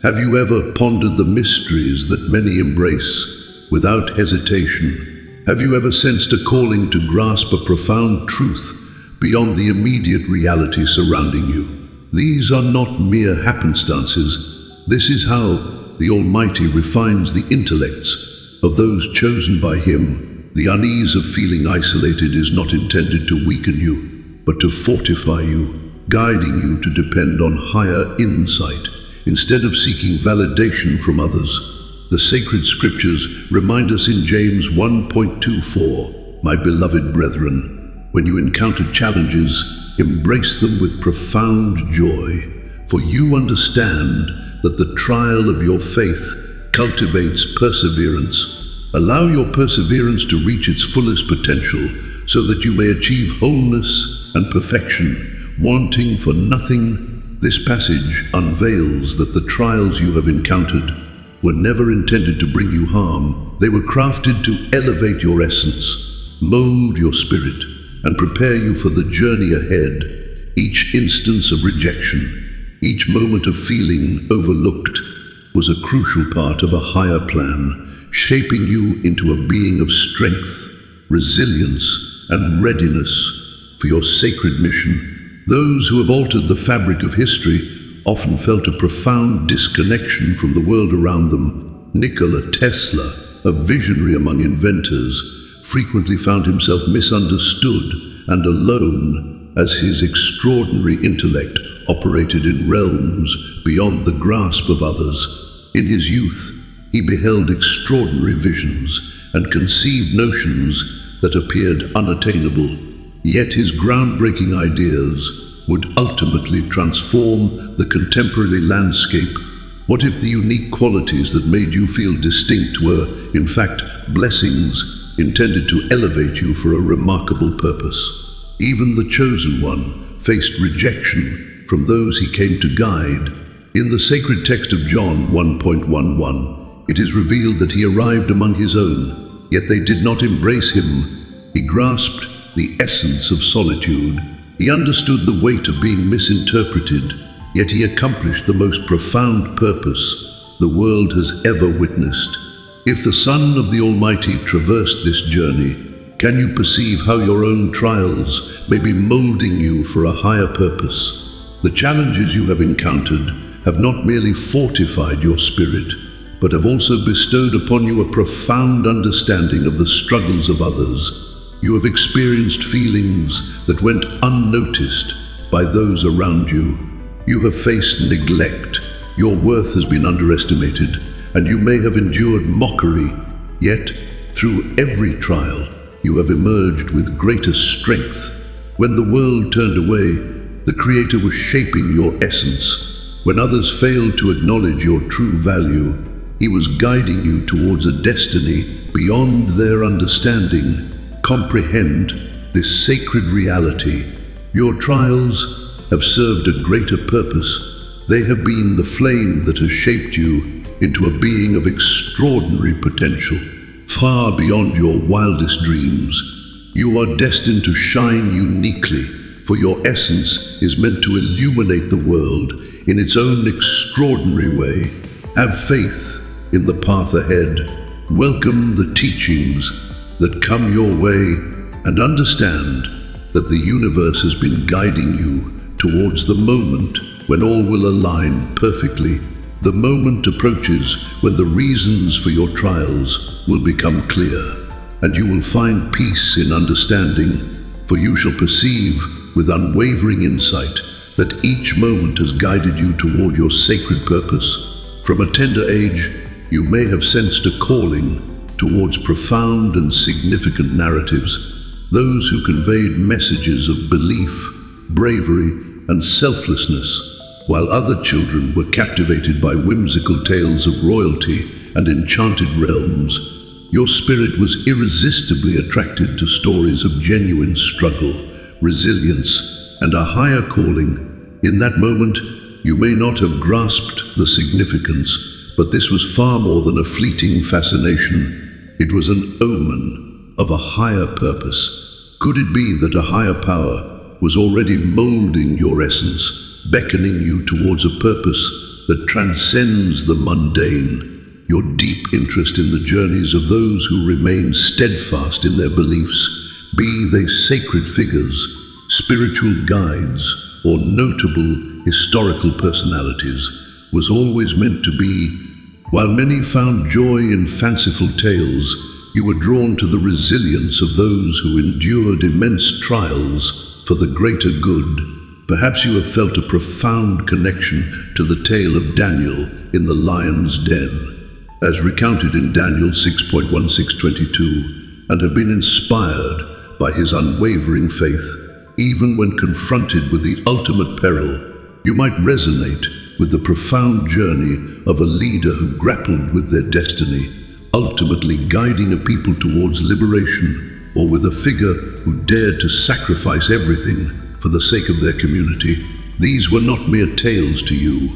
Have you ever pondered the mysteries that many embrace without hesitation? Have you ever sensed a calling to grasp a profound truth beyond the immediate reality surrounding you? These are not mere happenstances. This is how the Almighty refines the intellects of those chosen by Him. The unease of feeling isolated is not intended to weaken you, but to fortify you, guiding you to depend on higher insight. instead of seeking validation from others. The sacred scriptures remind us in James 1:24, "My beloved brethren, when you encounter challenges, embrace them with profound joy, for you understand that the trial of your faith cultivates perseverance. Allow your perseverance to reach its fullest potential, so that you may achieve wholeness and perfection, wanting for nothing." This passage unveils that the trials you have encountered were never intended to bring you harm. They were crafted to elevate your essence, mold your spirit, and prepare you for the journey ahead. Each instance of rejection, each moment of feeling overlooked, was a crucial part of a higher plan, shaping you into a being of strength, resilience, and readiness for your sacred mission. Those who have altered the fabric of history often felt a profound disconnection from the world around them. Nikola Tesla, a visionary among inventors, frequently found himself misunderstood and alone, as his extraordinary intellect operated in realms beyond the grasp of others. In his youth, he beheld extraordinary visions and conceived notions that appeared unattainable. Yet his groundbreaking ideas would ultimately transform the contemporary landscape. What if the unique qualities that made you feel distinct were, in fact, blessings intended to elevate you for a remarkable purpose? Even the chosen one faced rejection from those he came to guide. In the sacred text of John 1:11, it is revealed that he arrived among his own, yet they did not embrace him. He grasped the essence of solitude. He understood the weight of being misinterpreted, yet he accomplished the most profound purpose the world has ever witnessed. If the Son of the Almighty traversed this journey, can you perceive how your own trials may be molding you for a higher purpose? The challenges you have encountered have not merely fortified your spirit, but have also bestowed upon you a profound understanding of the struggles of others. You have experienced feelings that went unnoticed by those around you. You have faced neglect, your worth has been underestimated, and you may have endured mockery. Yet, through every trial, you have emerged with greater strength. When the world turned away, the Creator was shaping your essence. When others failed to acknowledge your true value, He was guiding you towards a destiny beyond their understanding. Comprehend this sacred reality. Your trials have served a greater purpose. They have been the flame that has shaped you into a being of extraordinary potential, far beyond your wildest dreams. You are destined to shine uniquely, for your essence is meant to illuminate the world in its own extraordinary way. Have faith in the path ahead. Welcome the teachings that come your way, and understand that the universe has been guiding you towards the moment when all will align perfectly. The moment approaches when the reasons for your trials will become clear, and you will find peace in understanding, for you shall perceive with unwavering insight that each moment has guided you toward your sacred purpose. From a tender age, you may have sensed a calling towards profound and significant narratives, those who conveyed messages of belief, bravery, and selflessness, while other children were captivated by whimsical tales of royalty and enchanted realms. Your spirit was irresistibly attracted to stories of genuine struggle, resilience, and a higher calling. In that moment, you may not have grasped the significance, but this was far more than a fleeting fascination. It was an omen of a higher purpose. Could it be that a higher power was already molding your essence, beckoning you towards a purpose that transcends the mundane? Your deep interest in the journeys of those who remain steadfast in their beliefs, be they sacred figures, spiritual guides, or notable historical personalities, was always meant to be. While many found joy in fanciful tales, you were drawn to the resilience of those who endured immense trials for the greater good. Perhaps you have felt a profound connection to the tale of Daniel in the lion's den, as recounted in Daniel 6.1622, and have been inspired by his unwavering faith. Even when confronted with the ultimate peril, you might resonate with the profound journey of a leader who grappled with their destiny, ultimately guiding a people towards liberation, or with a figure who dared to sacrifice everything for the sake of their community. These were not mere tales to you.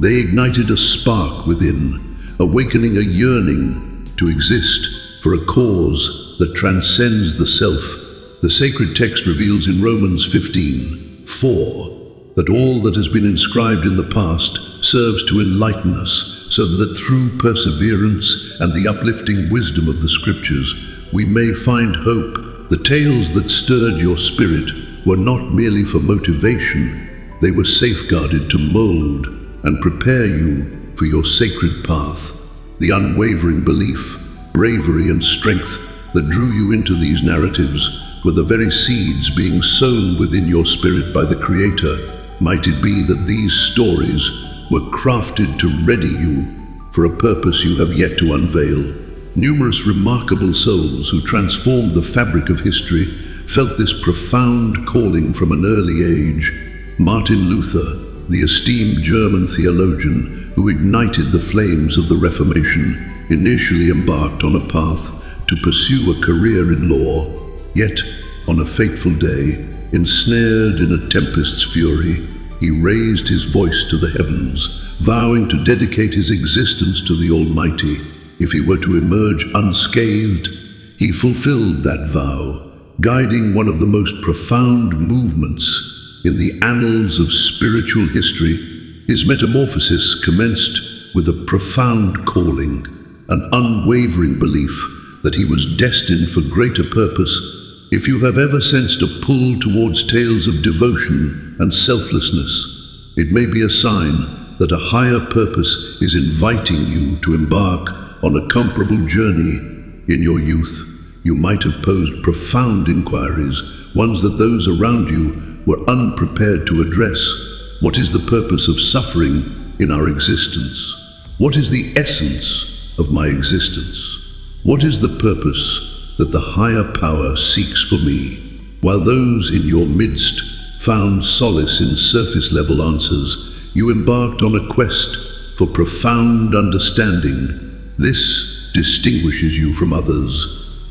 They ignited a spark within, awakening a yearning to exist for a cause that transcends the self. The sacred text reveals in Romans 15:4 that all that has been inscribed in the past serves to enlighten us, so that through perseverance and the uplifting wisdom of the Scriptures, we may find hope. The tales that stirred your spirit were not merely for motivation, they were safeguarded to mold and prepare you for your sacred path. The unwavering belief, bravery, and strength that drew you into these narratives were the very seeds being sown within your spirit by the Creator. Might it be that these stories were crafted to ready you for a purpose you have yet to unveil? Numerous remarkable souls who transformed the fabric of history felt this profound calling from an early age. Martin Luther, the esteemed German theologian who ignited the flames of the Reformation, initially embarked on a path to pursue a career in law. Yet, on a fateful day, ensnared in a tempest's fury, he raised his voice to the heavens, vowing to dedicate his existence to the Almighty. If he were to emerge unscathed, he fulfilled that vow, guiding one of the most profound movements in the annals of spiritual history. His metamorphosis commenced with a profound calling, an unwavering belief that he was destined for greater purpose. If you have ever sensed a pull towards tales of devotion and selflessness, it may be a sign that a higher purpose is inviting you to embark on a comparable journey. In your youth, you might have posed profound inquiries, ones that those around you were unprepared to address. What is the purpose of suffering in our existence? What is the essence of my existence? What is the purpose that the higher power seeks for me? While those in your midst found solace in surface-level answers, you embarked on a quest for profound understanding. This distinguishes you from others.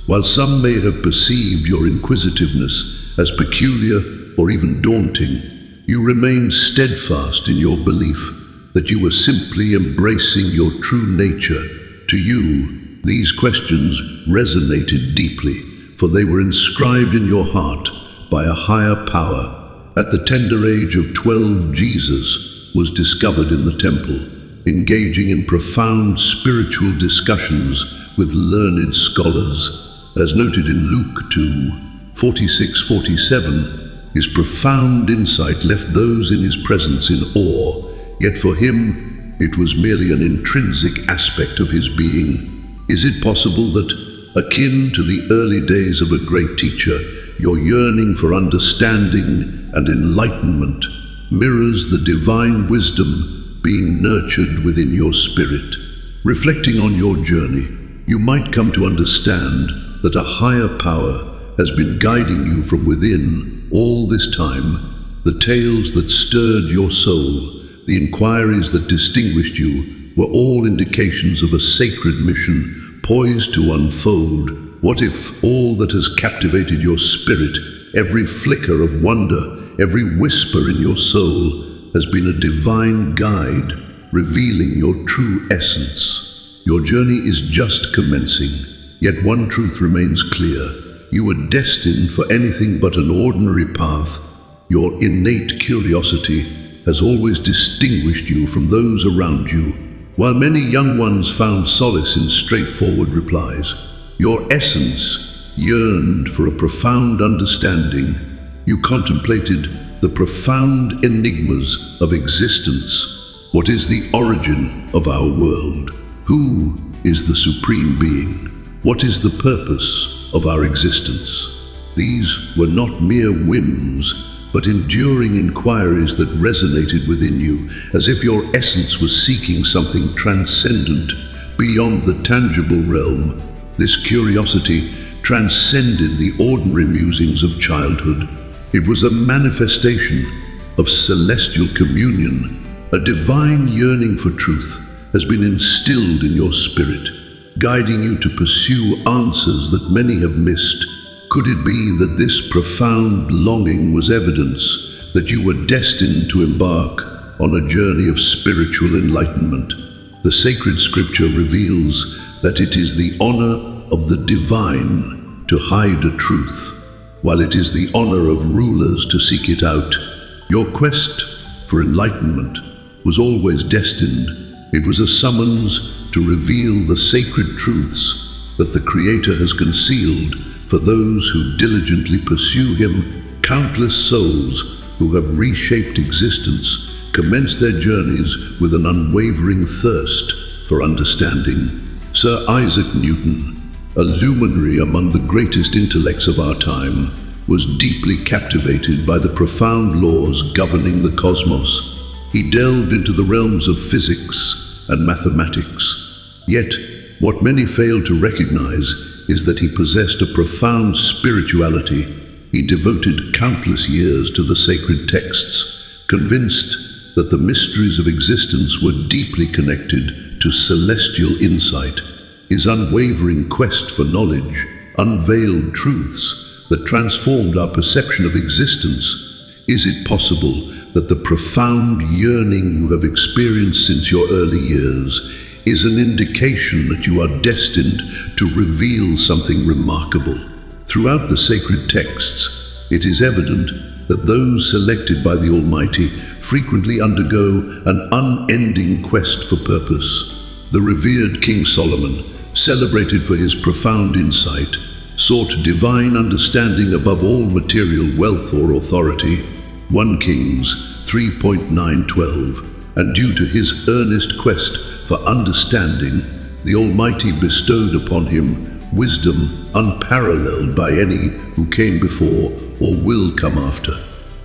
While some may have perceived your inquisitiveness as peculiar or even daunting, you remained steadfast in your belief that you were simply embracing your true nature. To you, these questions resonated deeply, for they were inscribed in your heart by a higher power. At the tender age of 12, Jesus was discovered in the temple, engaging in profound spiritual discussions with learned scholars. As noted in Luke 2:46-47, his profound insight left those in his presence in awe, yet for him it was merely an intrinsic aspect of his being. Is it possible that, akin to the early days of a great teacher, your yearning for understanding and enlightenment mirrors the divine wisdom being nurtured within your spirit? Reflecting on your journey, you might come to understand that a higher power has been guiding you from within all this time. The tales that stirred your soul, the inquiries that distinguished you, were all indications of a sacred mission poised to unfold. What if all that has captivated your spirit, every flicker of wonder, every whisper in your soul, has been a divine guide revealing your true essence? Your journey is just commencing, yet one truth remains clear. You were destined for anything but an ordinary path. Your innate curiosity has always distinguished you from those around you. While many young ones found solace in straightforward replies, your essence yearned for a profound understanding. You contemplated the profound enigmas of existence. What is the origin of our world? Who is the supreme being? What is the purpose of our existence? These were not mere whims, but enduring inquiries that resonated within you, as if your essence was seeking something transcendent beyond the tangible realm. This curiosity transcended the ordinary musings of childhood. It was a manifestation of celestial communion. A divine yearning for truth has been instilled in your spirit, guiding you to pursue answers that many have missed. Could it be that this profound longing was evidence that you were destined to embark on a journey of spiritual enlightenment? The sacred scripture reveals that it is the honor of the divine to hide a truth, while it is the honor of rulers to seek it out. Your quest for enlightenment was always destined. It was a summons to reveal the sacred truths that the Creator has concealed for those who diligently pursue Him. Countless souls who have reshaped existence commence their journeys with an unwavering thirst for understanding. Sir Isaac Newton, a luminary among the greatest intellects of our time, was deeply captivated by the profound laws governing the cosmos. He delved into the realms of physics and mathematics. Yet, what many fail to recognize is that he possessed a profound spirituality. He devoted countless years to the sacred texts, convinced that the mysteries of existence were deeply connected to celestial insight. His unwavering quest for knowledge unveiled truths that transformed our perception of existence. Is it possible that the profound yearning you have experienced since your early years is an indication that you are destined to reveal something remarkable? Throughout the sacred texts, it is evident that those selected by the Almighty frequently undergo an unending quest for purpose. The revered King Solomon, celebrated for his profound insight, sought divine understanding above all material wealth or authority. 1 Kings 3.9-12. And due to his earnest quest for understanding, the Almighty bestowed upon him wisdom unparalleled by any who came before or will come after.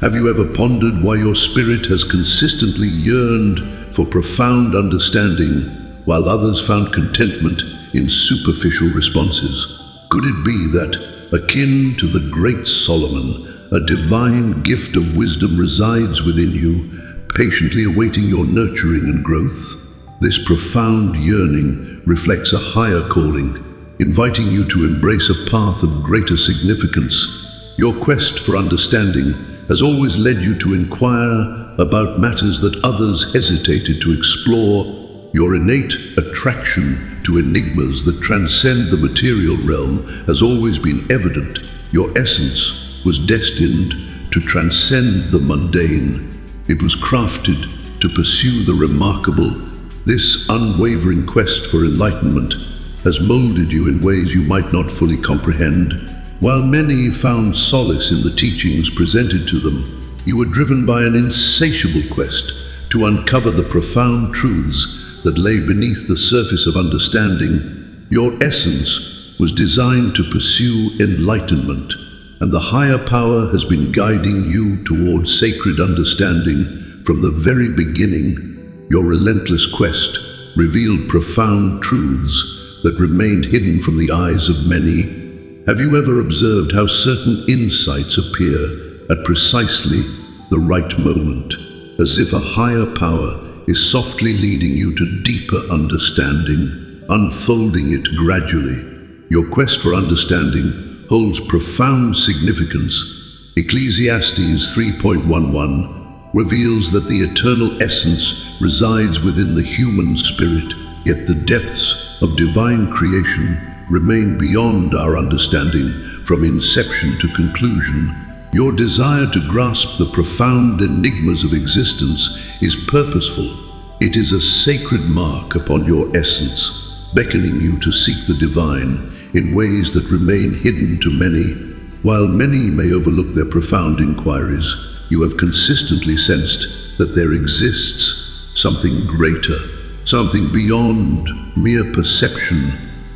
Have you ever pondered why your spirit has consistently yearned for profound understanding, while others found contentment in superficial responses? Could it be that, akin to the great Solomon, a divine gift of wisdom resides within you, patiently awaiting your nurturing and growth? This profound yearning reflects a higher calling, inviting you to embrace a path of greater significance. Your quest for understanding has always led you to inquire about matters that others hesitated to explore. Your innate attraction to enigmas that transcend the material realm has always been evident. Your essence was destined to transcend the mundane. It was crafted to pursue the remarkable. This unwavering quest for enlightenment has molded you in ways you might not fully comprehend. While many found solace in the teachings presented to them, you were driven by an insatiable quest to uncover the profound truths that lay beneath the surface of understanding. Your essence was designed to pursue enlightenment, and the higher power has been guiding you towards sacred understanding from the very beginning. Your relentless quest revealed profound truths that remained hidden from the eyes of many. Have you ever observed how certain insights appear at precisely the right moment, as if a higher power is softly leading you to deeper understanding, unfolding it gradually? Your quest for understanding holds profound significance. Ecclesiastes 3.11 reveals that the eternal essence resides within the human spirit, yet the depths of divine creation remain beyond our understanding from inception to conclusion. Your desire to grasp the profound enigmas of existence is purposeful. It is a sacred mark upon your essence, beckoning you to seek the divine in ways that remain hidden to many. While many may overlook their profound inquiries, you have consistently sensed that there exists something greater, something beyond mere perception.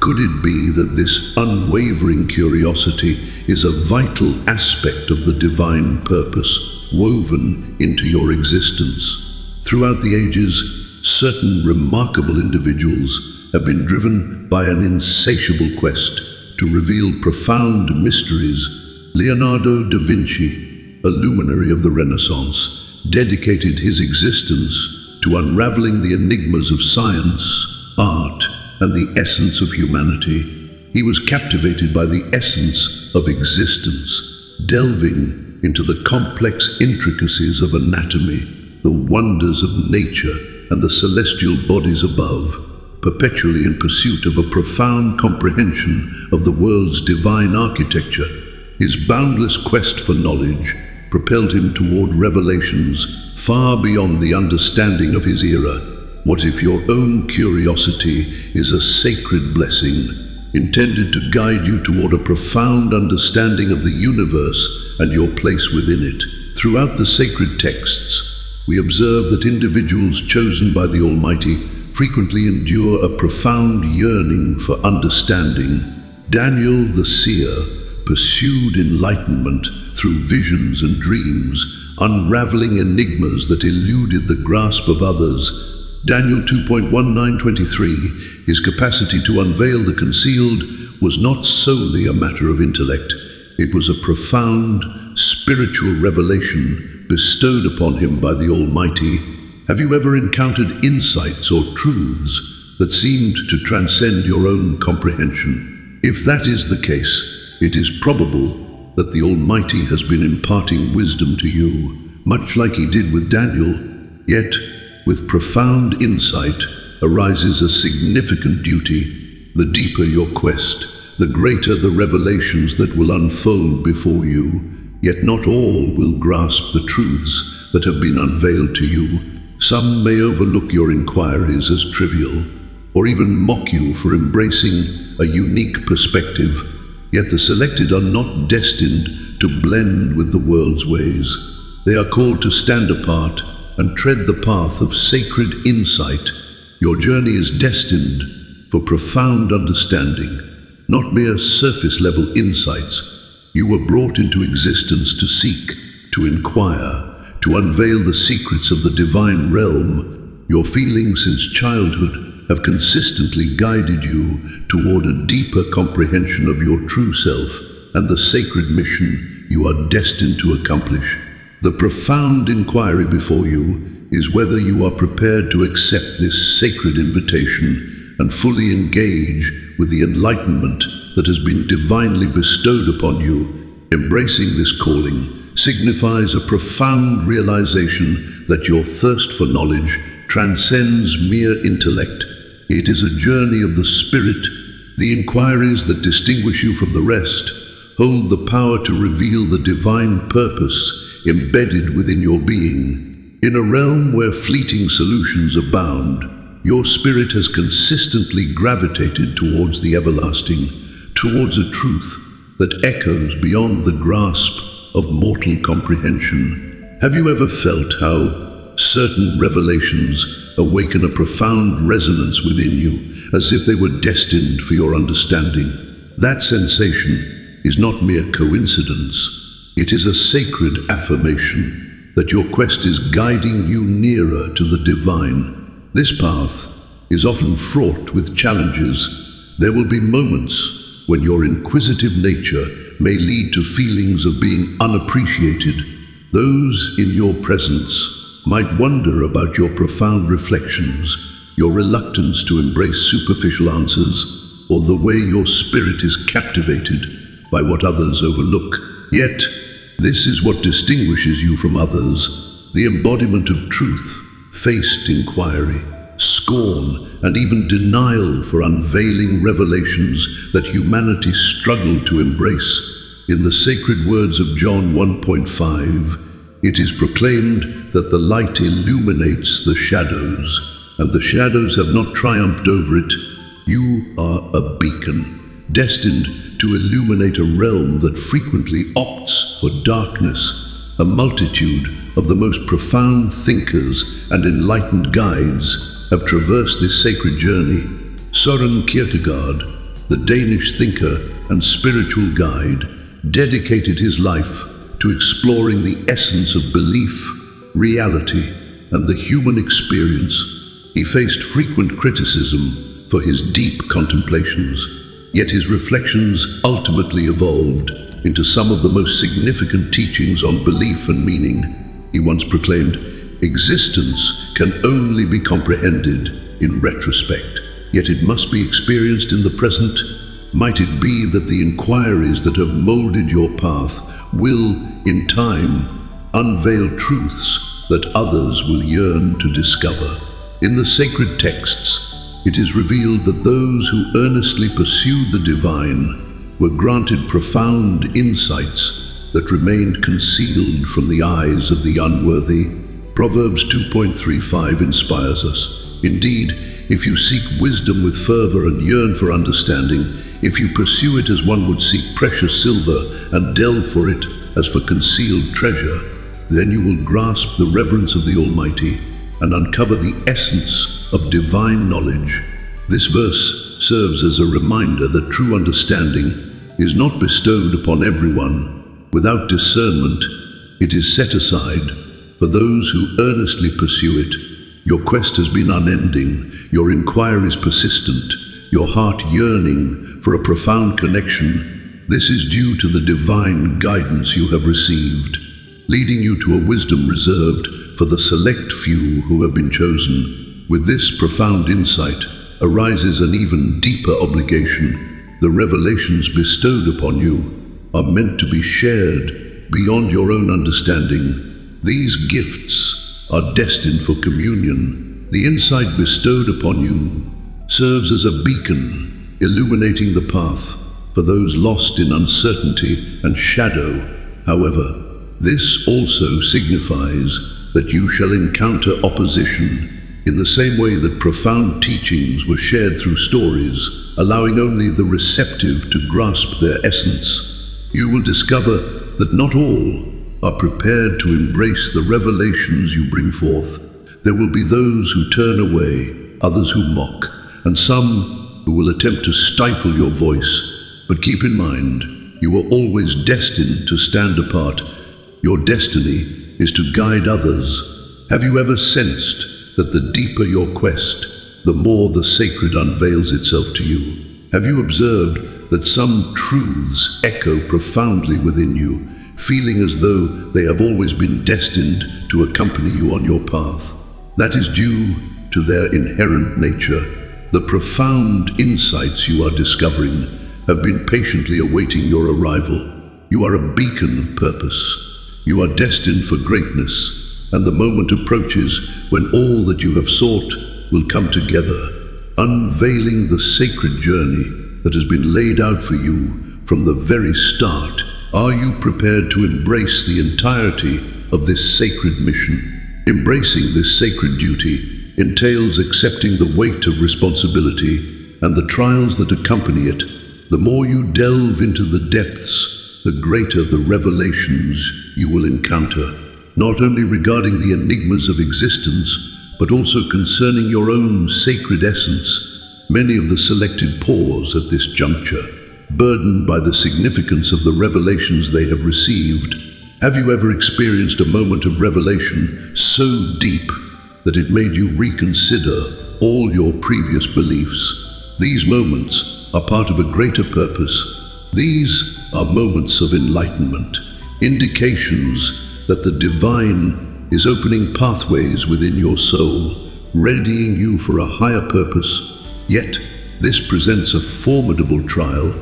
Could it be that this unwavering curiosity is a vital aspect of the divine purpose? woven into your existence. Throughout the ages, certain remarkable individuals have been driven by an insatiable quest to reveal profound mysteries. Leonardo da Vinci, a luminary of the Renaissance, dedicated his existence to unraveling the enigmas of science, art, and the essence of humanity. He was captivated by the essence of existence, delving into the complex intricacies of anatomy, the wonders of nature, and the celestial bodies above, perpetually in pursuit of a profound comprehension of the world's divine architecture. His boundless quest for knowledge propelled him toward revelations far beyond the understanding of his era. What if your own curiosity is a sacred blessing, intended to guide you toward a profound understanding of the universe and your place within it? Throughout the sacred texts, we observe that individuals chosen by the Almighty frequently endure a profound yearning for understanding. Daniel the seer pursued enlightenment through visions and dreams, unraveling enigmas that eluded the grasp of others. Daniel 2.1923, his capacity to unveil the concealed was not solely a matter of intellect. It was a profound spiritual revelation bestowed upon him by the Almighty. Have you ever encountered insights or truths that seemed to transcend your own comprehension? If that is the case, it is probable that the Almighty has been imparting wisdom to you, much like he did with Daniel. Yet, with profound insight arises a significant duty. The deeper your quest, the greater the revelations that will unfold before you. Yet not all will grasp the truths that have been unveiled to you. Some may overlook your inquiries as trivial, or even mock you for embracing a unique perspective. Yet the selected are not destined to blend with the world's ways. They are called to stand apart and tread the path of sacred insight. Your journey is destined for profound understanding, not mere surface-level insights. You were brought into existence to seek, to inquire, to unveil the secrets of the divine realm. Your feelings since childhood have consistently guided you toward a deeper comprehension of your true self and the sacred mission you are destined to accomplish. The profound inquiry before you is whether you are prepared to accept this sacred invitation and fully engage with the enlightenment that has been divinely bestowed upon you. Embracing this calling signifies a profound realization that your thirst for knowledge transcends mere intellect. It is a journey of the spirit. The inquiries that distinguish you from the rest hold the power to reveal the divine purpose embedded within your being. In a realm where fleeting solutions abound, your spirit has consistently gravitated towards the everlasting, towards a truth that echoes beyond the grasp of mortal comprehension. Have you ever felt how certain revelations awaken a profound resonance within you, as if they were destined for your understanding? That sensation is not mere coincidence. It is a sacred affirmation that your quest is guiding you nearer to the divine. This path is often fraught with challenges. There will be moments when your inquisitive nature may lead to feelings of being unappreciated. Those in your presence might wonder about your profound reflections, your reluctance to embrace superficial answers, or the way your spirit is captivated by what others overlook. Yet, this is what distinguishes you from others: the embodiment of truth, faced inquiry, scorn, and even denial for unveiling revelations that humanity struggled to embrace. In the sacred words of John 1.5, it is proclaimed that the light illuminates the shadows, and the shadows have not triumphed over it. You are a beacon, destined to illuminate a realm that frequently opts for darkness. A multitude of the most profound thinkers and enlightened guides have traversed this sacred journey. Søren Kierkegaard, the Danish thinker and spiritual guide, dedicated his life to exploring the essence of belief, reality, and the human experience. He faced frequent criticism for his deep contemplations, yet his reflections ultimately evolved into some of the most significant teachings on belief and meaning. He once proclaimed, "Existence can only be comprehended in retrospect, yet it must be experienced in the present. Might it be that the inquiries that have molded your path will, in time, unveil truths that others will yearn to discover?" In the sacred texts, it is revealed that those who earnestly pursued the divine were granted profound insights that remained concealed from the eyes of the unworthy. Proverbs 2.35 inspires us. "Indeed, if you seek wisdom with fervor and yearn for understanding, if you pursue it as one would seek precious silver and delve for it as for concealed treasure, then you will grasp the reverence of the Almighty and uncover the essence of divine knowledge." This verse serves as a reminder that true understanding is not bestowed upon everyone. Without discernment, it is set aside for those who earnestly pursue it. Your quest has been unending, your inquiries persistent, your heart yearning for a profound connection. This is due to the divine guidance you have received, leading you to a wisdom reserved for the select few who have been chosen. With this profound insight arises an even deeper obligation. The revelations bestowed upon you are meant to be shared beyond your own understanding. These gifts are destined for communion. The insight bestowed upon you serves as a beacon, illuminating the path for those lost in uncertainty and shadow. However, this also signifies that you shall encounter opposition in the same way that profound teachings were shared through stories, allowing only the receptive to grasp their essence. You will discover that not all are prepared to embrace the revelations you bring forth. There will be those who turn away, others who mock, and some who will attempt to stifle your voice. But keep in mind, you are always destined to stand apart. Your destiny is to guide others. Have you ever sensed that the deeper your quest, the more the sacred unveils itself to you? Have you observed that some truths echo profoundly within you, feeling as though they have always been destined to accompany you on your path? That is due to their inherent nature. The profound insights you are discovering have been patiently awaiting your arrival. You are a beacon of purpose. You are destined for greatness, and the moment approaches when all that you have sought will come together, unveiling the sacred journey that has been laid out for you from the very start. Are you prepared to embrace the entirety of this sacred mission? Embracing this sacred duty entails accepting the weight of responsibility and the trials that accompany it. The more you delve into the depths, the greater the revelations you will encounter, not only regarding the enigmas of existence, but also concerning your own sacred essence. Many of the selected pause at this juncture, burdened by the significance of the revelations they have received. Have you ever experienced a moment of revelation so deep that it made you reconsider all your previous beliefs? These moments are part of a greater purpose. These are moments of enlightenment, indications that the divine is opening pathways within your soul, readying you for a higher purpose. Yet, this presents a formidable trial.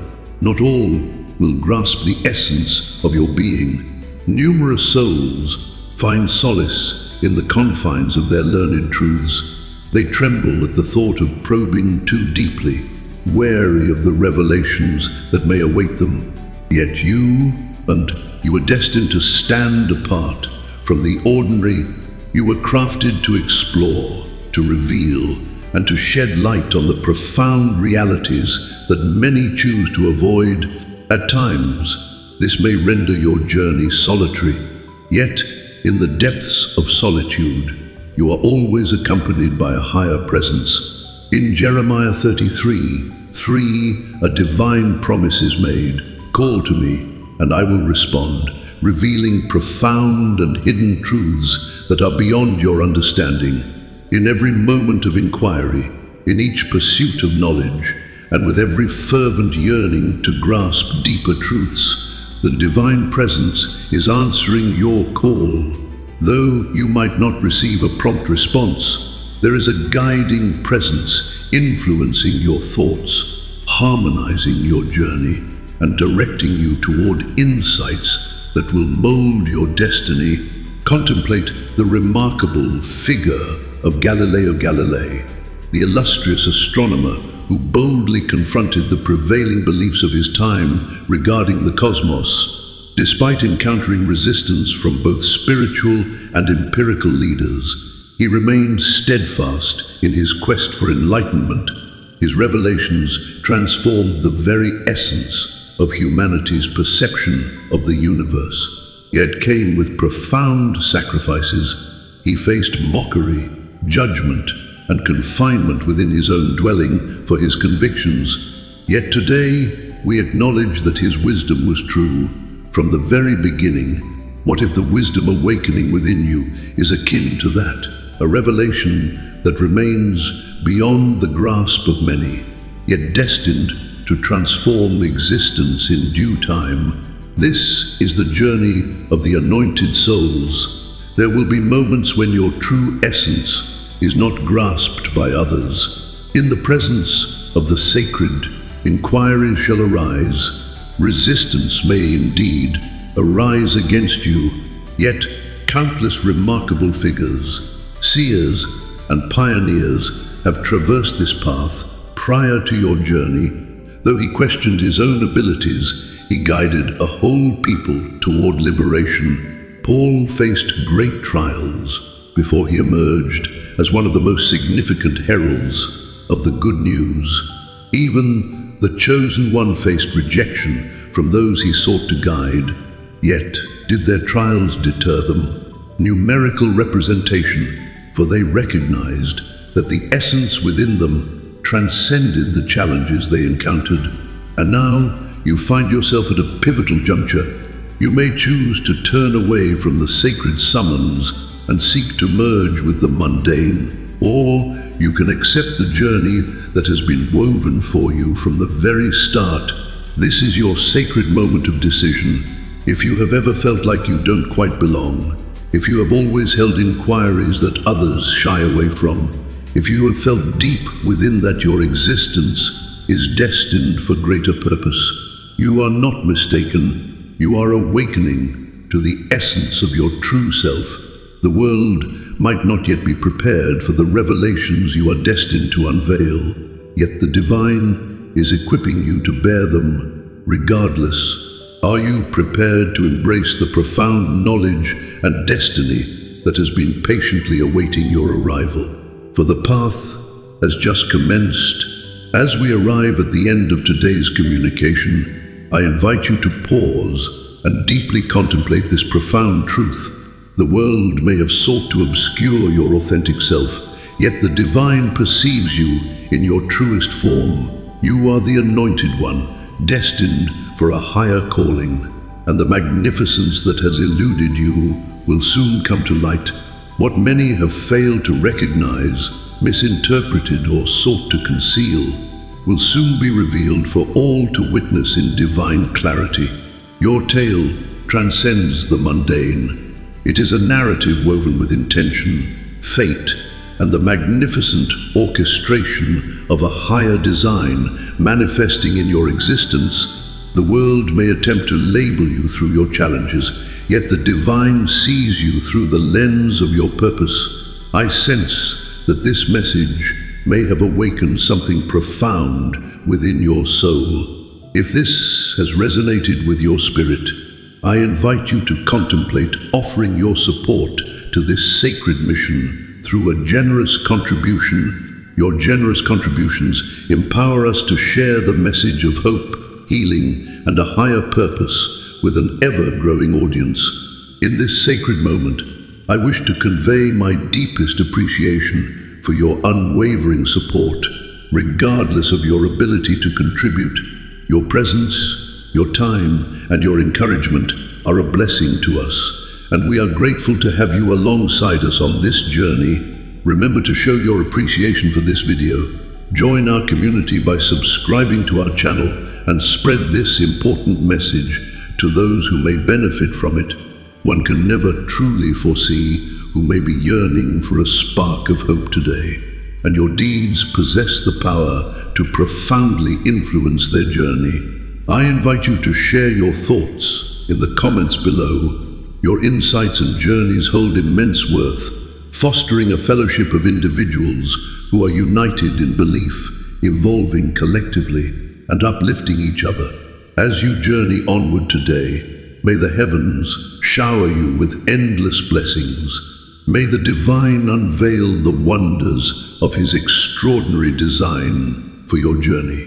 Not all will grasp the essence of your being. Numerous souls find solace in the confines of their learned truths. They tremble at the thought of probing too deeply, wary of the revelations that may await them. Yet you are destined to stand apart from the ordinary. You were crafted to explore, to reveal, and to shed light on the profound realities that many choose to avoid. At times, this may render your journey solitary. Yet, in the depths of solitude, you are always accompanied by a higher presence. In Jeremiah 33:3, a divine promise is made. "Call to me, and I will respond. revealing profound and hidden truths that are beyond your understanding. In every moment of inquiry, in each pursuit of knowledge, and with every fervent yearning to grasp deeper truths, the Divine Presence is answering your call. Though you might not receive a prompt response, there is a guiding presence influencing your thoughts, harmonizing your journey, and directing you toward insights that will mold your destiny. Contemplate the remarkable figure of Galileo Galilei, the illustrious astronomer who boldly confronted the prevailing beliefs of his time regarding the cosmos. Despite encountering resistance from both spiritual and empirical leaders, he remained steadfast in his quest for enlightenment. His revelations transformed the very essence of humanity's perception of the universe, yet came with profound sacrifices. He faced mockery, judgment, and confinement within his own dwelling for his convictions. Yet today, we acknowledge that his wisdom was true from the very beginning. What if the wisdom awakening within you is akin to that, a revelation that remains beyond the grasp of many, yet destined to transform existence in due time? This is the journey of the anointed souls. There will be moments when your true essence is not grasped by others. In the presence of the sacred, inquiries shall arise. Resistance may indeed arise against you, yet countless remarkable figures, seers and pioneers have traversed this path prior to your journey. Though he questioned his own abilities, he guided a whole people toward liberation. Paul faced great trials before he emerged as one of the most significant heralds of the good news. Even the chosen one faced rejection from those he sought to guide. Yet did their trials deter them? Numerical representation, for they recognized that the essence within them transcended the challenges they encountered. And now you find yourself at a pivotal juncture. You may choose to turn away from the sacred summons and seek to merge with the mundane, or you can accept the journey that has been woven for you from the very start. This is your sacred moment of decision. If you have ever felt like you don't quite belong, if you have always held inquiries that others shy away from, if you have felt deep within that your existence is destined for greater purpose, you are not mistaken. You are awakening to the essence of your true self. The world might not yet be prepared for the revelations you are destined to unveil, yet the divine is equipping you to bear them regardless. Are you prepared to embrace the profound knowledge and destiny that has been patiently awaiting your arrival? For the path has just commenced. As we arrive at the end of today's communication, I invite you to pause and deeply contemplate this profound truth. The world may have sought to obscure your authentic self, yet the divine perceives you in your truest form. You are the anointed one, destined for a higher calling, and the magnificence that has eluded you will soon come to light. What many have failed to recognize, misinterpreted, or sought to conceal will soon be revealed for all to witness in divine clarity. Your tale transcends the mundane. It is a narrative woven with intention, fate, and the magnificent orchestration of a higher design manifesting in your existence. The world may attempt to label you through your challenges, yet the divine sees you through the lens of your purpose. I sense that this message may have awakened something profound within your soul. If this has resonated with your spirit, I invite you to contemplate offering your support to this sacred mission through a generous contribution. Your generous contributions empower us to share the message of hope, healing, and a higher purpose with an ever-growing audience. In this sacred moment, I wish to convey my deepest appreciation for your unwavering support, regardless of your ability to contribute. Your presence, your time, and your encouragement are a blessing to us, and we are grateful to have you alongside us on this journey. Remember to show your appreciation for this video. Join our community by subscribing to our channel and spread this important message to those who may benefit from it. One can never truly foresee who may be yearning for a spark of hope today, and your deeds possess the power to profoundly influence their journey. I invite you to share your thoughts in the comments below. Your insights and journeys hold immense worth, fostering a fellowship of individuals who are united in belief, evolving collectively, and uplifting each other. As you journey onward today, may the heavens shower you with endless blessings. May the divine unveil the wonders of His extraordinary design for your journey,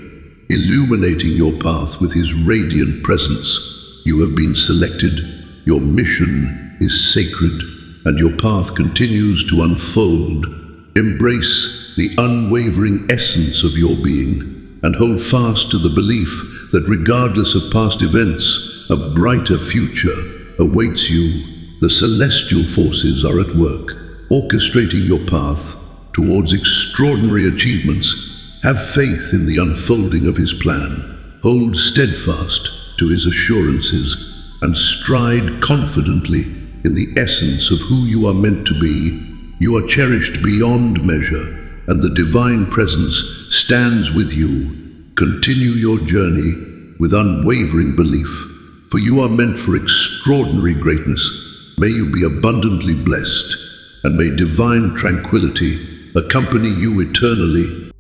illuminating your path with His radiant presence. You have been selected, your mission is sacred, and your path continues to unfold. Embrace the unwavering essence of your being and hold fast to the belief that regardless of past events, a brighter future awaits you. The celestial forces are at work, orchestrating your path towards extraordinary achievements. Have faith in the unfolding of His plan. Hold steadfast to His assurances and stride confidently in the essence of who you are meant to be. You are cherished beyond measure, and the divine presence stands with you. Continue your journey with unwavering belief, for you are meant for extraordinary greatness. May you be abundantly blessed, and may divine tranquility accompany you eternally.